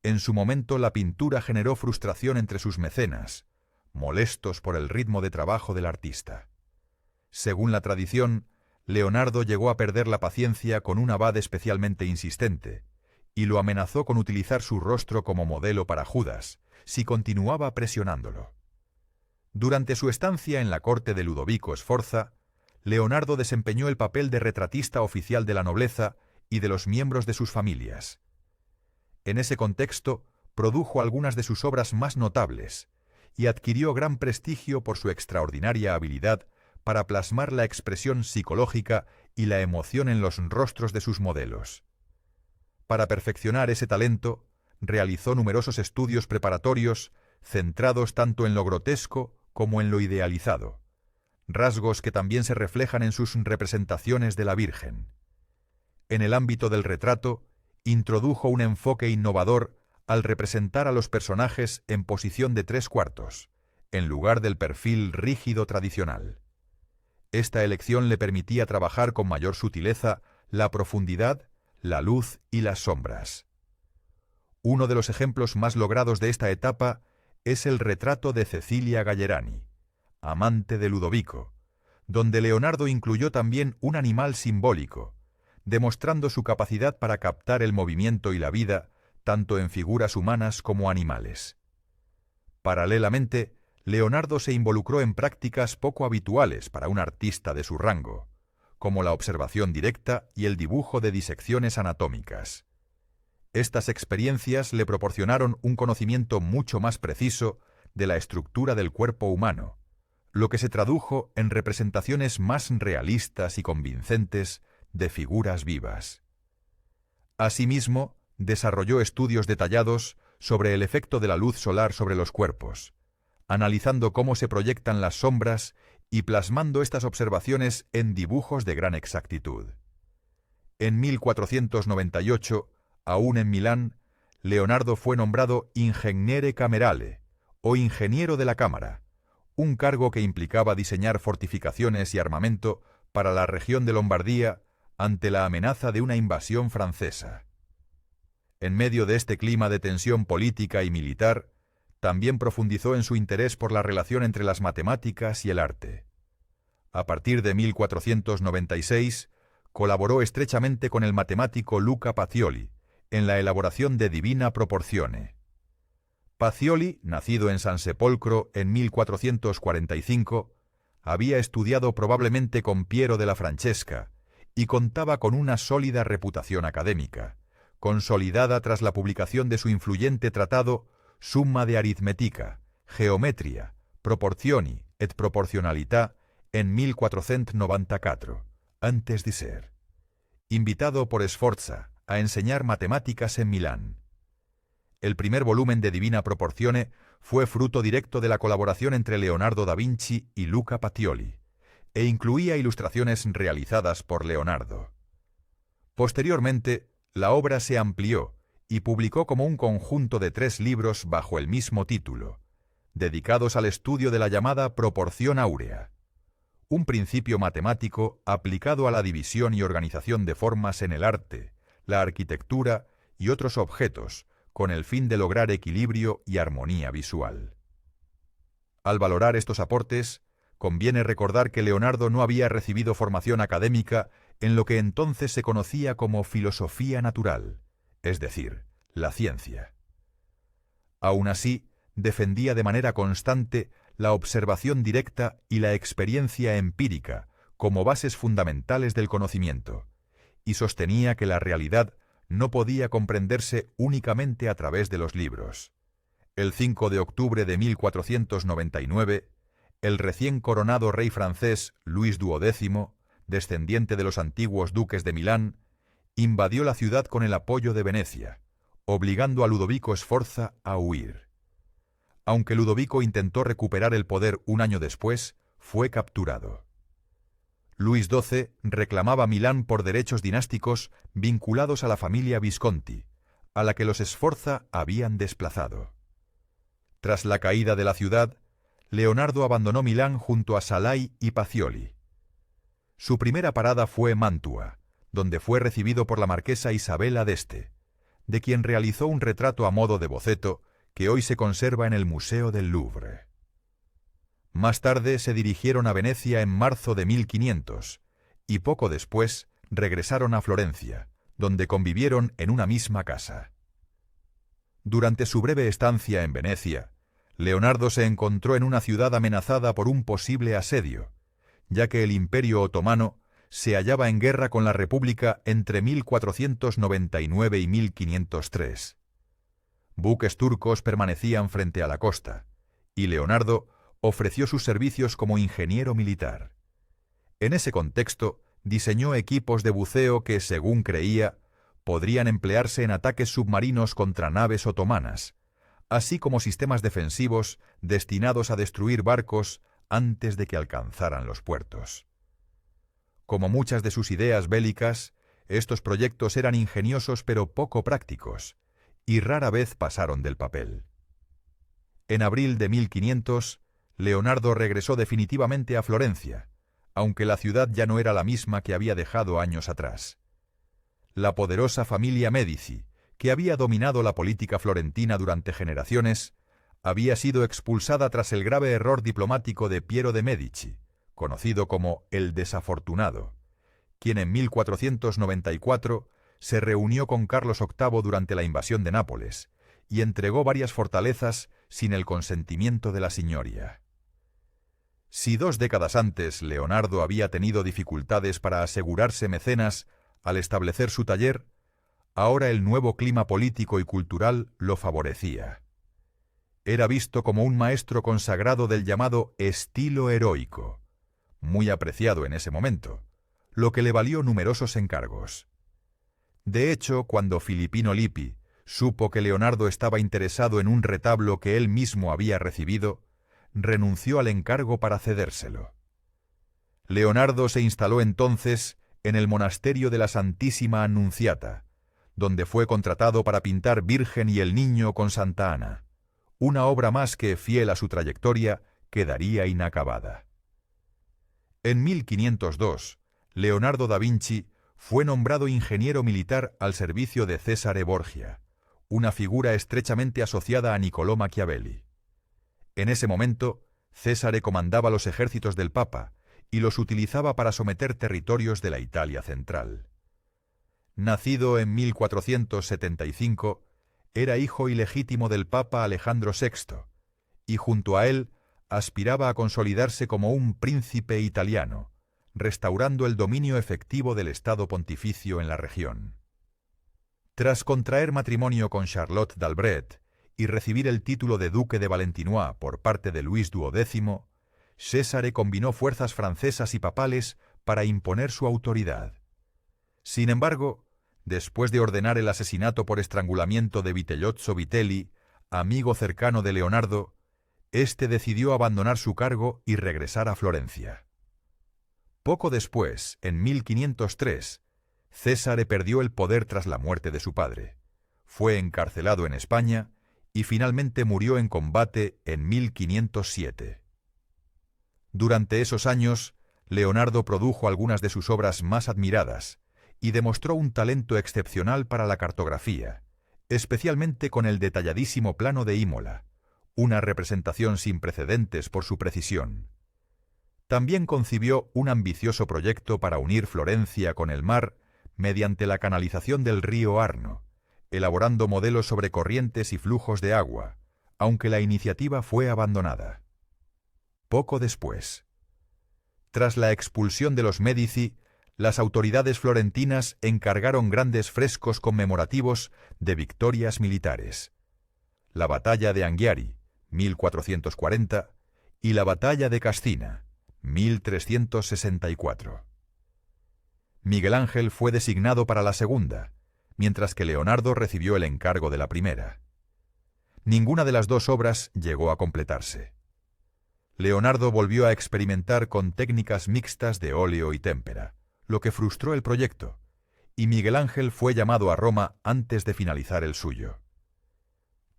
en su momento la pintura generó frustración entre sus mecenas, molestos por el ritmo de trabajo del artista. Según la tradición, Leonardo llegó a perder la paciencia con un abad especialmente insistente, y lo amenazó con utilizar su rostro como modelo para Judas, si continuaba presionándolo. Durante su estancia en la corte de Ludovico Sforza, Leonardo desempeñó el papel de retratista oficial de la nobleza y de los miembros de sus familias. En ese contexto, produjo algunas de sus obras más notables y adquirió gran prestigio por su extraordinaria habilidad para plasmar la expresión psicológica y la emoción en los rostros de sus modelos. Para perfeccionar ese talento, realizó numerosos estudios preparatorios centrados tanto en lo grotesco como en lo idealizado, rasgos que también se reflejan en sus representaciones de la Virgen. En el ámbito del retrato, introdujo un enfoque innovador al representar a los personajes en posición de 3/4, en lugar del perfil rígido tradicional. Esta elección le permitía trabajar con mayor sutileza la profundidad, la luz y las sombras. Uno de los ejemplos más logrados de esta etapa es el retrato de Cecilia Gallerani, amante de Ludovico, donde Leonardo incluyó también un animal simbólico, demostrando su capacidad para captar el movimiento y la vida tanto en figuras humanas como animales. Paralelamente, Leonardo se involucró en prácticas poco habituales para un artista de su rango, como la observación directa y el dibujo de disecciones anatómicas. Estas experiencias le proporcionaron un conocimiento mucho más preciso de la estructura del cuerpo humano, lo que se tradujo en representaciones más realistas y convincentes de figuras vivas. Asimismo, desarrolló estudios detallados sobre el efecto de la luz solar sobre los cuerpos, analizando cómo se proyectan las sombras y plasmando estas observaciones en dibujos de gran exactitud. En 1498, aún en Milán, Leonardo fue nombrado Ingegnere Camerale, o ingeniero de la cámara, un cargo que implicaba diseñar fortificaciones y armamento para la región de Lombardía ante la amenaza de una invasión francesa. En medio de este clima de tensión política y militar, también profundizó en su interés por la relación entre las matemáticas y el arte. A partir de 1496, colaboró estrechamente con el matemático Luca Pacioli en la elaboración de Divina Proporzione. Pacioli, nacido en San Sepolcro en 1445, había estudiado probablemente con Piero de la Francesca y contaba con una sólida reputación académica, consolidada tras la publicación de su influyente tratado Summa de Arithmetica, Geometria, Proporzioni et Proportionalità en 1494, antes de ser invitado por Sforza a enseñar matemáticas en Milán. El primer volumen de Divina Proporzione fue fruto directo de la colaboración entre Leonardo da Vinci y Luca Pacioli, e incluía ilustraciones realizadas por Leonardo. Posteriormente, la obra se amplió y publicó como un conjunto de 3 libros bajo el mismo título, dedicados al estudio de la llamada proporción áurea, un principio matemático aplicado a la división y organización de formas en el arte, la arquitectura y otros objetos, con el fin de lograr equilibrio y armonía visual. Al valorar estos aportes, conviene recordar que Leonardo no había recibido formación académica en lo que entonces se conocía como filosofía natural, es decir, la ciencia. Aún así, defendía de manera constante la observación directa y la experiencia empírica como bases fundamentales del conocimiento, y sostenía que la realidad no podía comprenderse únicamente a través de los libros. El 5 de octubre de 1499, el recién coronado rey francés Luis XII, descendiente de los antiguos duques de Milán, invadió la ciudad con el apoyo de Venecia, obligando a Ludovico Sforza a huir. Aunque Ludovico intentó recuperar el poder un año después, fue capturado. Luis XII reclamaba Milán por derechos dinásticos vinculados a la familia Visconti, a la que los Sforza habían desplazado. Tras la caída de la ciudad, Leonardo abandonó Milán junto a Salai y Pacioli. Su primera parada fue Mantua, donde fue recibido por la marquesa Isabela d'Este, de quien realizó un retrato a modo de boceto que hoy se conserva en el Museo del Louvre. Más tarde se dirigieron a Venecia en marzo de 1500 y poco después regresaron a Florencia, donde convivieron en una misma casa. Durante su breve estancia en Venecia, Leonardo se encontró en una ciudad amenazada por un posible asedio, ya que el Imperio Otomano se hallaba en guerra con la República entre 1499 y 1503. Buques turcos permanecían frente a la costa, y Leonardo ofreció sus servicios como ingeniero militar. En ese contexto, diseñó equipos de buceo que, según creía, podrían emplearse en ataques submarinos contra naves otomanas, así como sistemas defensivos destinados a destruir barcos antes de que alcanzaran los puertos. Como muchas de sus ideas bélicas, estos proyectos eran ingeniosos pero poco prácticos, y rara vez pasaron del papel. En abril de 1500, Leonardo regresó definitivamente a Florencia, aunque la ciudad ya no era la misma que había dejado años atrás. La poderosa familia Médici, que había dominado la política florentina durante generaciones, había sido expulsada tras el grave error diplomático de Piero de Medici, conocido como el Desafortunado, quien en 1494 se reunió con Carlos VIII durante la invasión de Nápoles y entregó varias fortalezas sin el consentimiento de la Signoria. Si 2 décadas antes Leonardo había tenido dificultades para asegurarse mecenas al establecer su taller, ahora el nuevo clima político y cultural lo favorecía. Era visto como un maestro consagrado del llamado estilo heroico, muy apreciado en ese momento, lo que le valió numerosos encargos. De hecho, cuando Filippino Lippi supo que Leonardo estaba interesado en un retablo que él mismo había recibido, renunció al encargo para cedérselo. Leonardo se instaló entonces en el monasterio de la Santísima Annunziata, donde fue contratado para pintar Virgen y el Niño con Santa Ana, una obra más que, fiel a su trayectoria, quedaría inacabada. En 1502, Leonardo da Vinci fue nombrado ingeniero militar al servicio de Cesare Borgia, una figura estrechamente asociada a Niccolò Machiavelli. En ese momento, Césare comandaba los ejércitos del Papa y los utilizaba para someter territorios de la Italia central. Nacido en 1475, era hijo ilegítimo del Papa Alejandro VI, y junto a él aspiraba a consolidarse como un príncipe italiano, restaurando el dominio efectivo del Estado pontificio en la región. Tras contraer matrimonio con Charlotte d'Albret y recibir el título de Duque de Valentinois por parte de Luis XII, Césare combinó fuerzas francesas y papales para imponer su autoridad. Sin embargo, después de ordenar el asesinato por estrangulamiento de Vitellozzo Vitelli, amigo cercano de Leonardo, éste decidió abandonar su cargo y regresar a Florencia. Poco después, en 1503, Césare perdió el poder tras la muerte de su padre. Fue encarcelado en España y finalmente murió en combate en 1507. Durante esos años, Leonardo produjo algunas de sus obras más admiradas y demostró un talento excepcional para la cartografía, especialmente con el detalladísimo plano de Imola, una representación sin precedentes por su precisión. También concibió un ambicioso proyecto para unir Florencia con el mar mediante la canalización del río Arno, elaborando modelos sobre corrientes y flujos de agua, aunque la iniciativa fue abandonada. Poco después, tras la expulsión de los Médici, las autoridades florentinas encargaron grandes frescos conmemorativos de victorias militares. La batalla de Anghiari, 1440, y la batalla de Cascina, 1364. Miguel Ángel fue designado para la segunda, mientras que Leonardo recibió el encargo de la primera. Ninguna de las dos obras llegó a completarse. Leonardo volvió a experimentar con técnicas mixtas de óleo y témpera, lo que frustró el proyecto, y Miguel Ángel fue llamado a Roma antes de finalizar el suyo.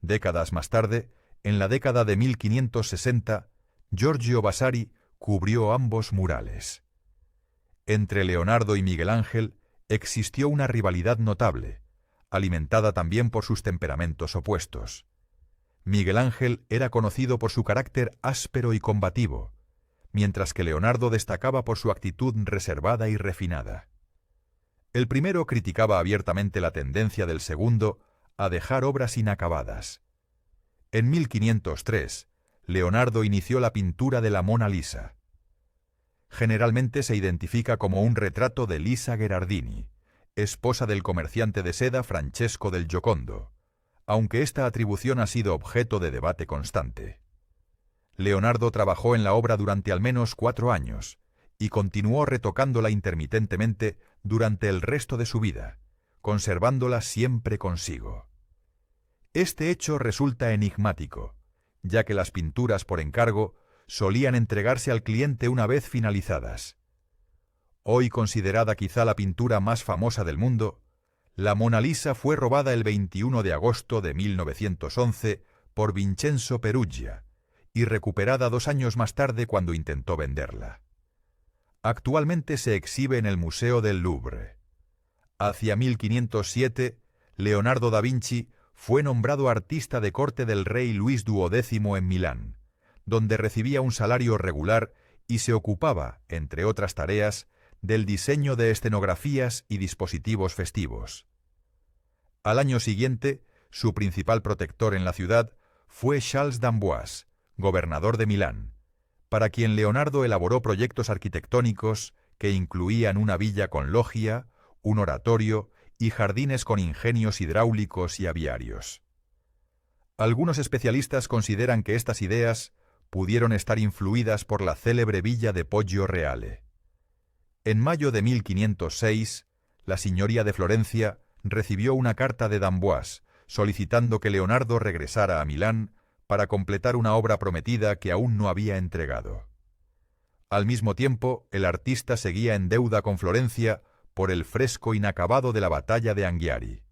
Décadas más tarde, en la década de 1560, Giorgio Vasari cubrió ambos murales. Entre Leonardo y Miguel Ángel existió una rivalidad notable, alimentada también por sus temperamentos opuestos. Miguel Ángel era conocido por su carácter áspero y combativo, mientras que Leonardo destacaba por su actitud reservada y refinada. El primero criticaba abiertamente la tendencia del segundo a dejar obras inacabadas. En 1503, Leonardo inició la pintura de la Mona Lisa. Generalmente se identifica como un retrato de Lisa Gherardini, esposa del comerciante de seda Francesco del Giocondo, aunque esta atribución ha sido objeto de debate constante. Leonardo trabajó en la obra durante al menos 4 años y continuó retocándola intermitentemente durante el resto de su vida, conservándola siempre consigo. Este hecho resulta enigmático, ya que las pinturas por encargo solían entregarse al cliente una vez finalizadas. Hoy considerada quizá la pintura más famosa del mundo, la Mona Lisa fue robada el 21 de agosto de 1911 por Vincenzo Peruggia y recuperada 2 años más tarde cuando intentó venderla. Actualmente se exhibe en el Museo del Louvre. Hacia 1507, Leonardo da Vinci fue nombrado artista de corte del rey Luis XII en Milán, donde recibía un salario regular y se ocupaba, entre otras tareas, del diseño de escenografías y dispositivos festivos. Al año siguiente, su principal protector en la ciudad fue Charles d'Amboise, gobernador de Milán, para quien Leonardo elaboró proyectos arquitectónicos que incluían una villa con loggia, un oratorio y jardines con ingenios hidráulicos y aviarios. Algunos especialistas consideran que estas ideas pudieron estar influidas por la célebre villa de Poggio Reale. En mayo de 1506, la Signoria de Florencia recibió una carta de d'Amboise solicitando que Leonardo regresara a Milán para completar una obra prometida que aún no había entregado. Al mismo tiempo, el artista seguía en deuda con Florencia por el fresco inacabado de la batalla de Anghiari.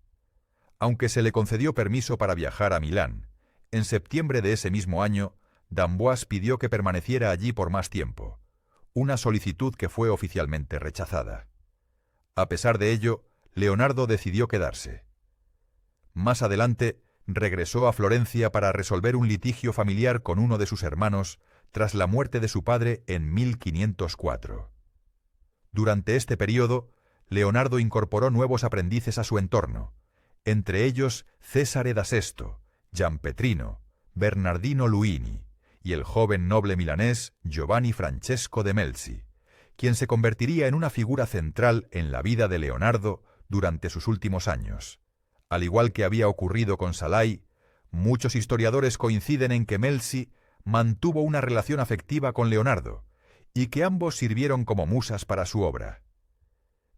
Aunque se le concedió permiso para viajar a Milán, en septiembre de ese mismo año, d'Amboise pidió que permaneciera allí por más tiempo, una solicitud que fue oficialmente rechazada. A pesar de ello, Leonardo decidió quedarse. Más adelante, regresó a Florencia para resolver un litigio familiar con uno de sus hermanos tras la muerte de su padre en 1504. Durante este periodo, Leonardo incorporó nuevos aprendices a su entorno, entre ellos Cesare da Sesto, Giampetrino, Bernardino Luini y el joven noble milanés Giovanni Francesco de Melzi, quien se convertiría en una figura central en la vida de Leonardo durante sus últimos años. Al igual que había ocurrido con Salai, muchos historiadores coinciden en que Melzi mantuvo una relación afectiva con Leonardo y que ambos sirvieron como musas para su obra.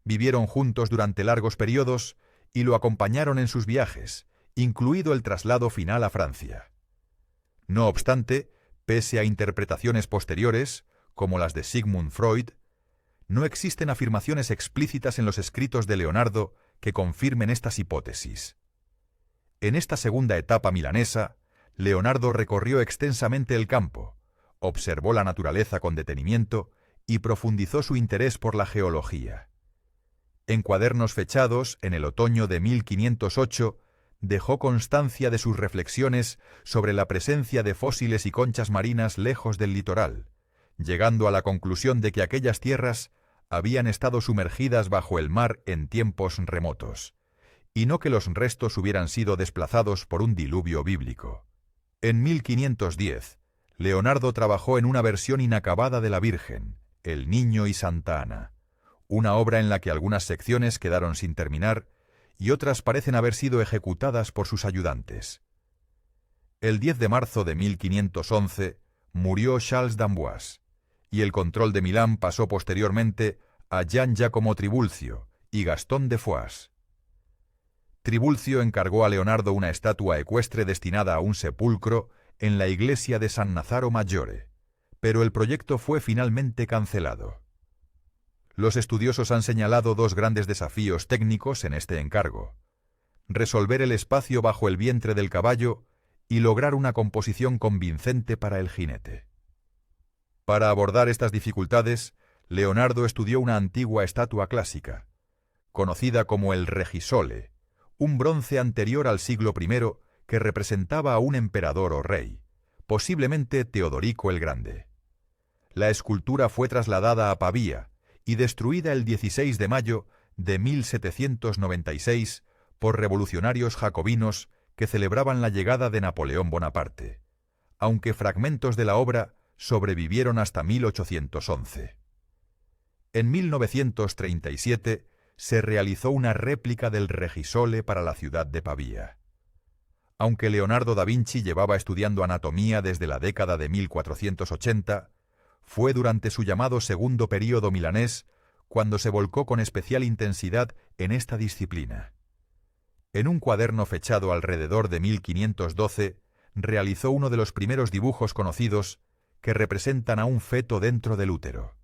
Vivieron juntos durante largos periodos y lo acompañaron en sus viajes, incluido el traslado final a Francia. No obstante, pese a interpretaciones posteriores, como las de Sigmund Freud, no existen afirmaciones explícitas en los escritos de Leonardo que confirmen estas hipótesis. En esta segunda etapa milanesa, Leonardo recorrió extensamente el campo, observó la naturaleza con detenimiento y profundizó su interés por la geología. En cuadernos fechados en el otoño de 1508, dejó constancia de sus reflexiones sobre la presencia de fósiles y conchas marinas lejos del litoral, llegando a la conclusión de que aquellas tierras habían estado sumergidas bajo el mar en tiempos remotos, y no que los restos hubieran sido desplazados por un diluvio bíblico. En 1510, Leonardo trabajó en una versión inacabada de la Virgen, El Niño y Santa Ana, una obra en la que algunas secciones quedaron sin terminar y otras parecen haber sido ejecutadas por sus ayudantes. El 10 de marzo de 1511 murió Charles d'Amboise, y el control de Milán pasó posteriormente a Gian Giacomo Tribulzio y Gastón de Foix. Tribulzio encargó a Leonardo una estatua ecuestre destinada a un sepulcro en la iglesia de San Nazaro Maggiore, pero el proyecto fue finalmente cancelado. Los estudiosos han señalado dos grandes desafíos técnicos en este encargo: resolver el espacio bajo el vientre del caballo y lograr una composición convincente para el jinete. Para abordar estas dificultades, Leonardo estudió una antigua estatua clásica, conocida como el Regisole, un bronce anterior al siglo I que representaba a un emperador o rey, posiblemente Teodorico el Grande. La escultura fue trasladada a Pavía y destruida el 16 de mayo de 1796 por revolucionarios jacobinos que celebraban la llegada de Napoleón Bonaparte, aunque fragmentos de la obra sobrevivieron hasta 1811. En 1937 se realizó una réplica del Regisole para la ciudad de Pavía. Aunque Leonardo da Vinci llevaba estudiando anatomía desde la década de 1480, fue durante su llamado segundo período milanés cuando se volcó con especial intensidad en esta disciplina. En un cuaderno fechado alrededor de 1512, realizó uno de los primeros dibujos conocidos que representan a un feto dentro del útero.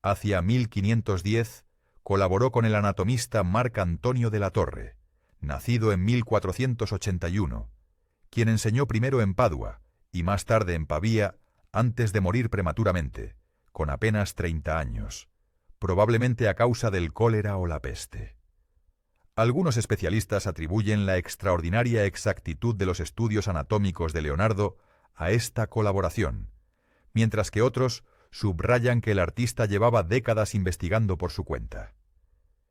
Hacia 1510, colaboró con el anatomista Marc Antonio de la Torre, nacido en 1481, quien enseñó primero en Padua y más tarde en Pavía antes de morir prematuramente, con apenas 30 años, probablemente a causa del cólera o la peste. Algunos especialistas atribuyen la extraordinaria exactitud de los estudios anatómicos de Leonardo a esta colaboración, mientras que otros subrayan que el artista llevaba décadas investigando por su cuenta.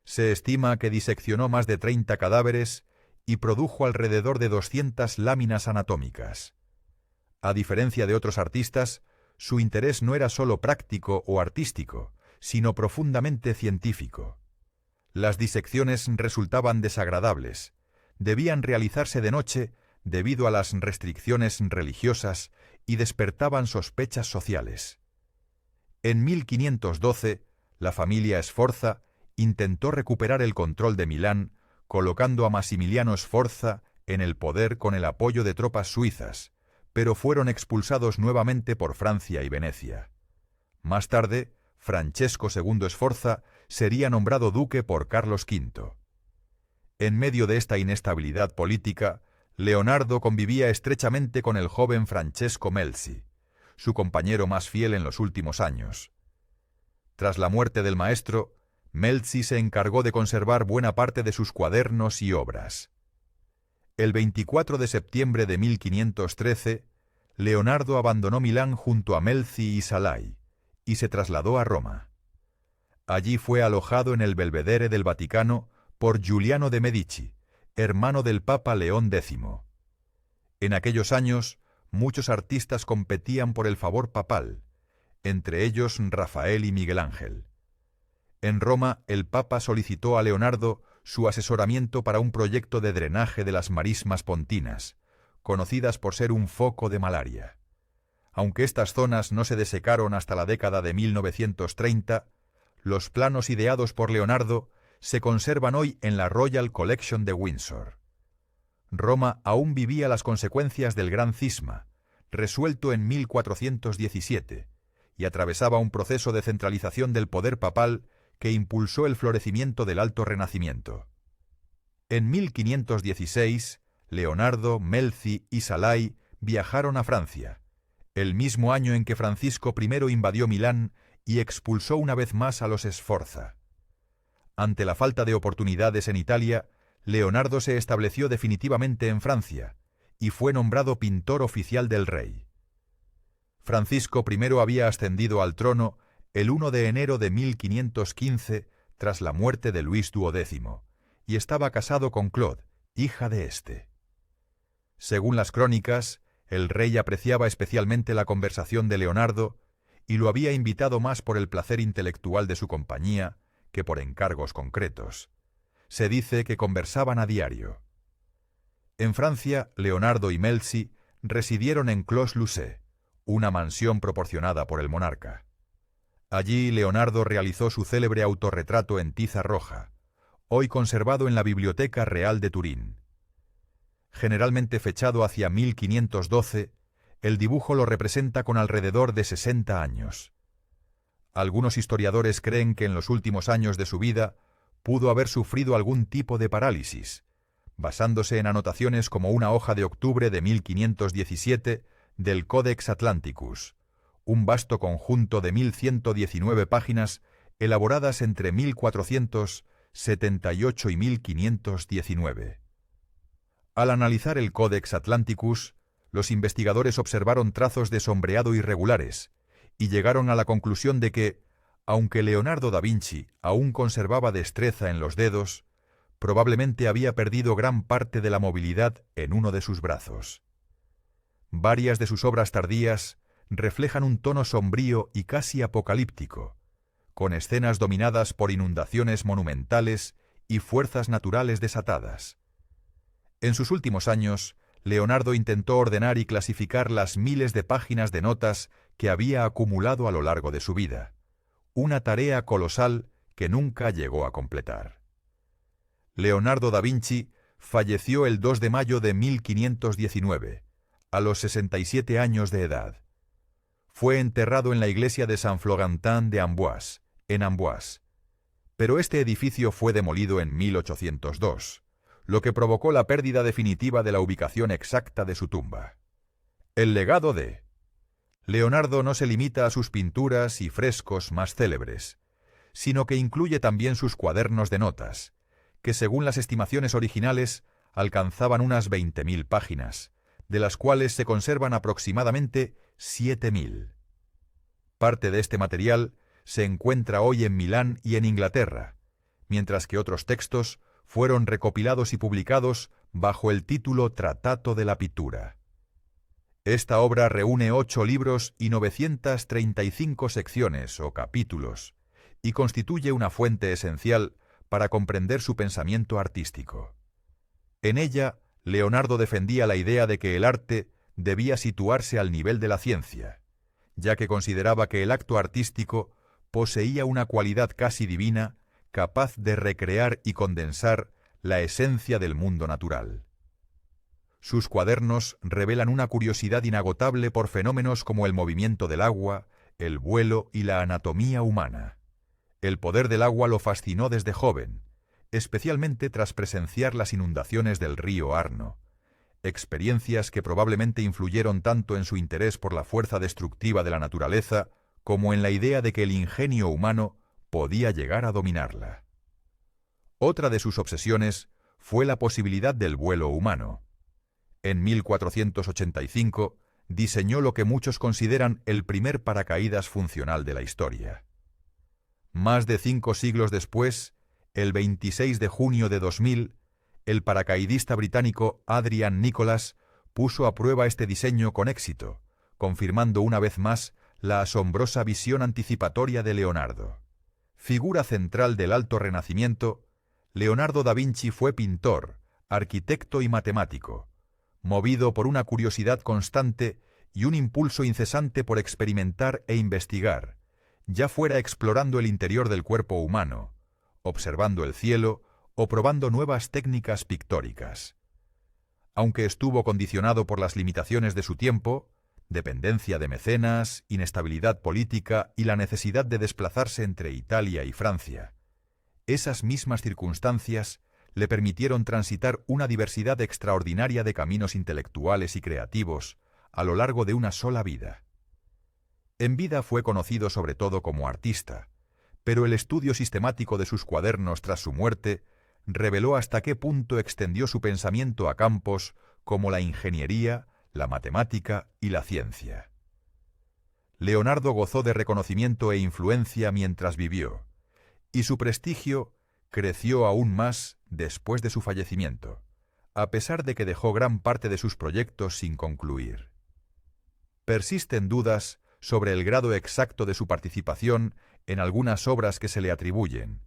Se estima que diseccionó más de 30 cadáveres y produjo alrededor de 200 láminas anatómicas. A diferencia de otros artistas, su interés no era solo práctico o artístico, sino profundamente científico. Las disecciones resultaban desagradables, debían realizarse de noche debido a las restricciones religiosas y despertaban sospechas sociales. En 1512, la familia Sforza intentó recuperar el control de Milán, colocando a Massimiliano Sforza en el poder con el apoyo de tropas suizas, pero fueron expulsados nuevamente por Francia y Venecia. Más tarde, Francesco II Sforza sería nombrado duque por Carlos V. En medio de esta inestabilidad política, Leonardo convivía estrechamente con el joven Francesco Melzi, su compañero más fiel en los últimos años. Tras la muerte del maestro, Melzi se encargó de conservar buena parte de sus cuadernos y obras. El 24 de septiembre de 1513, Leonardo abandonó Milán junto a Melzi y Salai, y se trasladó a Roma. Allí fue alojado en el Belvedere del Vaticano por Giuliano de Medici, hermano del Papa León X. En aquellos años, muchos artistas competían por el favor papal, entre ellos Rafael y Miguel Ángel. En Roma, el Papa solicitó a Leonardo su asesoramiento para un proyecto de drenaje de las marismas pontinas, conocidas por ser un foco de malaria. Aunque estas zonas no se desecaron hasta la década de 1930, los planos ideados por Leonardo se conservan hoy en la Royal Collection de Windsor. Roma aún vivía las consecuencias del Gran Cisma, resuelto en 1417, y atravesaba un proceso de centralización del poder papal que impulsó el florecimiento del Alto Renacimiento. En 1516, Leonardo, Melzi y Salai viajaron a Francia, el mismo año en que Francisco I invadió Milán y expulsó una vez más a los Sforza. Ante la falta de oportunidades en Italia, Leonardo se estableció definitivamente en Francia y fue nombrado pintor oficial del rey. Francisco I había ascendido al trono el 1 de enero de 1515 tras la muerte de Luis XII, y estaba casado con Claude, hija de éste. Según las crónicas, el rey apreciaba especialmente la conversación de Leonardo y lo había invitado más por el placer intelectual de su compañía que por encargos concretos. Se dice que conversaban a diario. En Francia, Leonardo y Melzi residieron en Clos-Lucé, una mansión proporcionada por el monarca. Allí Leonardo realizó su célebre autorretrato en tiza roja, hoy conservado en la Biblioteca Real de Turín. Generalmente fechado hacia 1512, el dibujo lo representa con alrededor de 60 años. Algunos historiadores creen que en los últimos años de su vida pudo haber sufrido algún tipo de parálisis, basándose en anotaciones como una hoja de octubre de 1517 del Codex Atlanticus, un vasto conjunto de 1119 páginas elaboradas entre 1478 y 1519. Al analizar el Codex Atlanticus, los investigadores observaron trazos de sombreado irregulares y llegaron a la conclusión de que, aunque Leonardo da Vinci aún conservaba destreza en los dedos, probablemente había perdido gran parte de la movilidad en uno de sus brazos. Varias de sus obras tardías reflejan un tono sombrío y casi apocalíptico, con escenas dominadas por inundaciones monumentales y fuerzas naturales desatadas. En sus últimos años, Leonardo intentó ordenar y clasificar las miles de páginas de notas que había acumulado a lo largo de su vida, una tarea colosal que nunca llegó a completar. Leonardo da Vinci falleció el 2 de mayo de 1519, a los 67 años de edad. Fue enterrado en la iglesia de San Florentin de Amboise, en Amboise, pero este edificio fue demolido en 1802, lo que provocó la pérdida definitiva de la ubicación exacta de su tumba. El legado de Leonardo no se limita a sus pinturas y frescos más célebres, sino que incluye también sus cuadernos de notas, que según las estimaciones originales alcanzaban unas 20.000 páginas, de las cuales se conservan aproximadamente 7.000. Parte de este material se encuentra hoy en Milán y en Inglaterra, mientras que otros textos fueron recopilados y publicados bajo el título Tratato de la Pittura. Esta obra reúne 8 libros y 935 secciones o capítulos, y constituye una fuente esencial para comprender su pensamiento artístico. En ella, Leonardo defendía la idea de que el arte debía situarse al nivel de la ciencia, ya que consideraba que el acto artístico poseía una cualidad casi divina, capaz de recrear y condensar la esencia del mundo natural. Sus cuadernos revelan una curiosidad inagotable por fenómenos como el movimiento del agua, el vuelo y la anatomía humana. El poder del agua lo fascinó desde joven, especialmente tras presenciar las inundaciones del río Arno, experiencias que probablemente influyeron tanto en su interés por la fuerza destructiva de la naturaleza como en la idea de que el ingenio humano podía llegar a dominarla. Otra de sus obsesiones fue la posibilidad del vuelo humano. En 1485 diseñó lo que muchos consideran el primer paracaídas funcional de la historia. Más de 5 siglos después, el 26 de junio de 2000, el paracaidista británico Adrian Nicholas puso a prueba este diseño con éxito, confirmando una vez más la asombrosa visión anticipatoria de Leonardo. Figura central del Alto Renacimiento, Leonardo da Vinci fue pintor, arquitecto y matemático, movido por una curiosidad constante y un impulso incesante por experimentar e investigar, ya fuera explorando el interior del cuerpo humano, observando el cielo o probando nuevas técnicas pictóricas. Aunque estuvo condicionado por las limitaciones de su tiempo, dependencia de mecenas, inestabilidad política y la necesidad de desplazarse entre Italia y Francia, esas mismas circunstancias le permitieron transitar una diversidad extraordinaria de caminos intelectuales y creativos a lo largo de una sola vida. En vida fue conocido sobre todo como artista, pero el estudio sistemático de sus cuadernos tras su muerte reveló hasta qué punto extendió su pensamiento a campos como la ingeniería, la matemática y la ciencia. Leonardo gozó de reconocimiento e influencia mientras vivió, y su prestigio creció aún más después de su fallecimiento, a pesar de que dejó gran parte de sus proyectos sin concluir. Persisten dudas sobre el grado exacto de su participación en algunas obras que se le atribuyen,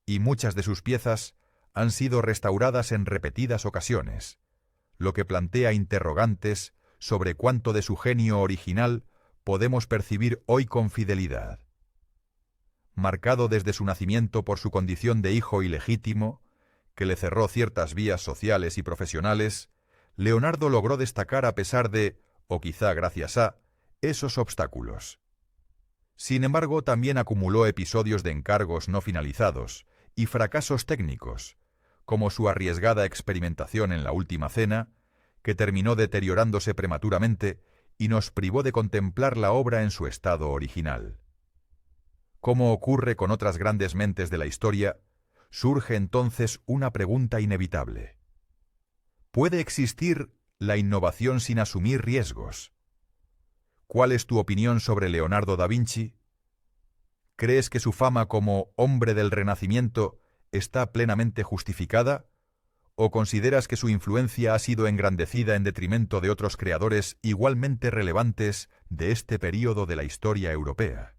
y muchas de sus piezas han sido restauradas en repetidas ocasiones, lo que plantea interrogantes sobre cuánto de su genio original podemos percibir hoy con fidelidad. Marcado desde su nacimiento por su condición de hijo ilegítimo, que le cerró ciertas vías sociales y profesionales, Leonardo logró destacar a pesar de, o quizá gracias a, esos obstáculos. Sin embargo, también acumuló episodios de encargos no finalizados y fracasos técnicos, como su arriesgada experimentación en La Última Cena, que terminó deteriorándose prematuramente y nos privó de contemplar la obra en su estado original. Como ocurre con otras grandes mentes de la historia, surge entonces una pregunta inevitable. ¿Puede existir la innovación sin asumir riesgos? ¿Cuál es tu opinión sobre Leonardo da Vinci? ¿Crees que su fama como hombre del Renacimiento está plenamente justificada? ¿O consideras que su influencia ha sido engrandecida en detrimento de otros creadores igualmente relevantes de este período de la historia europea?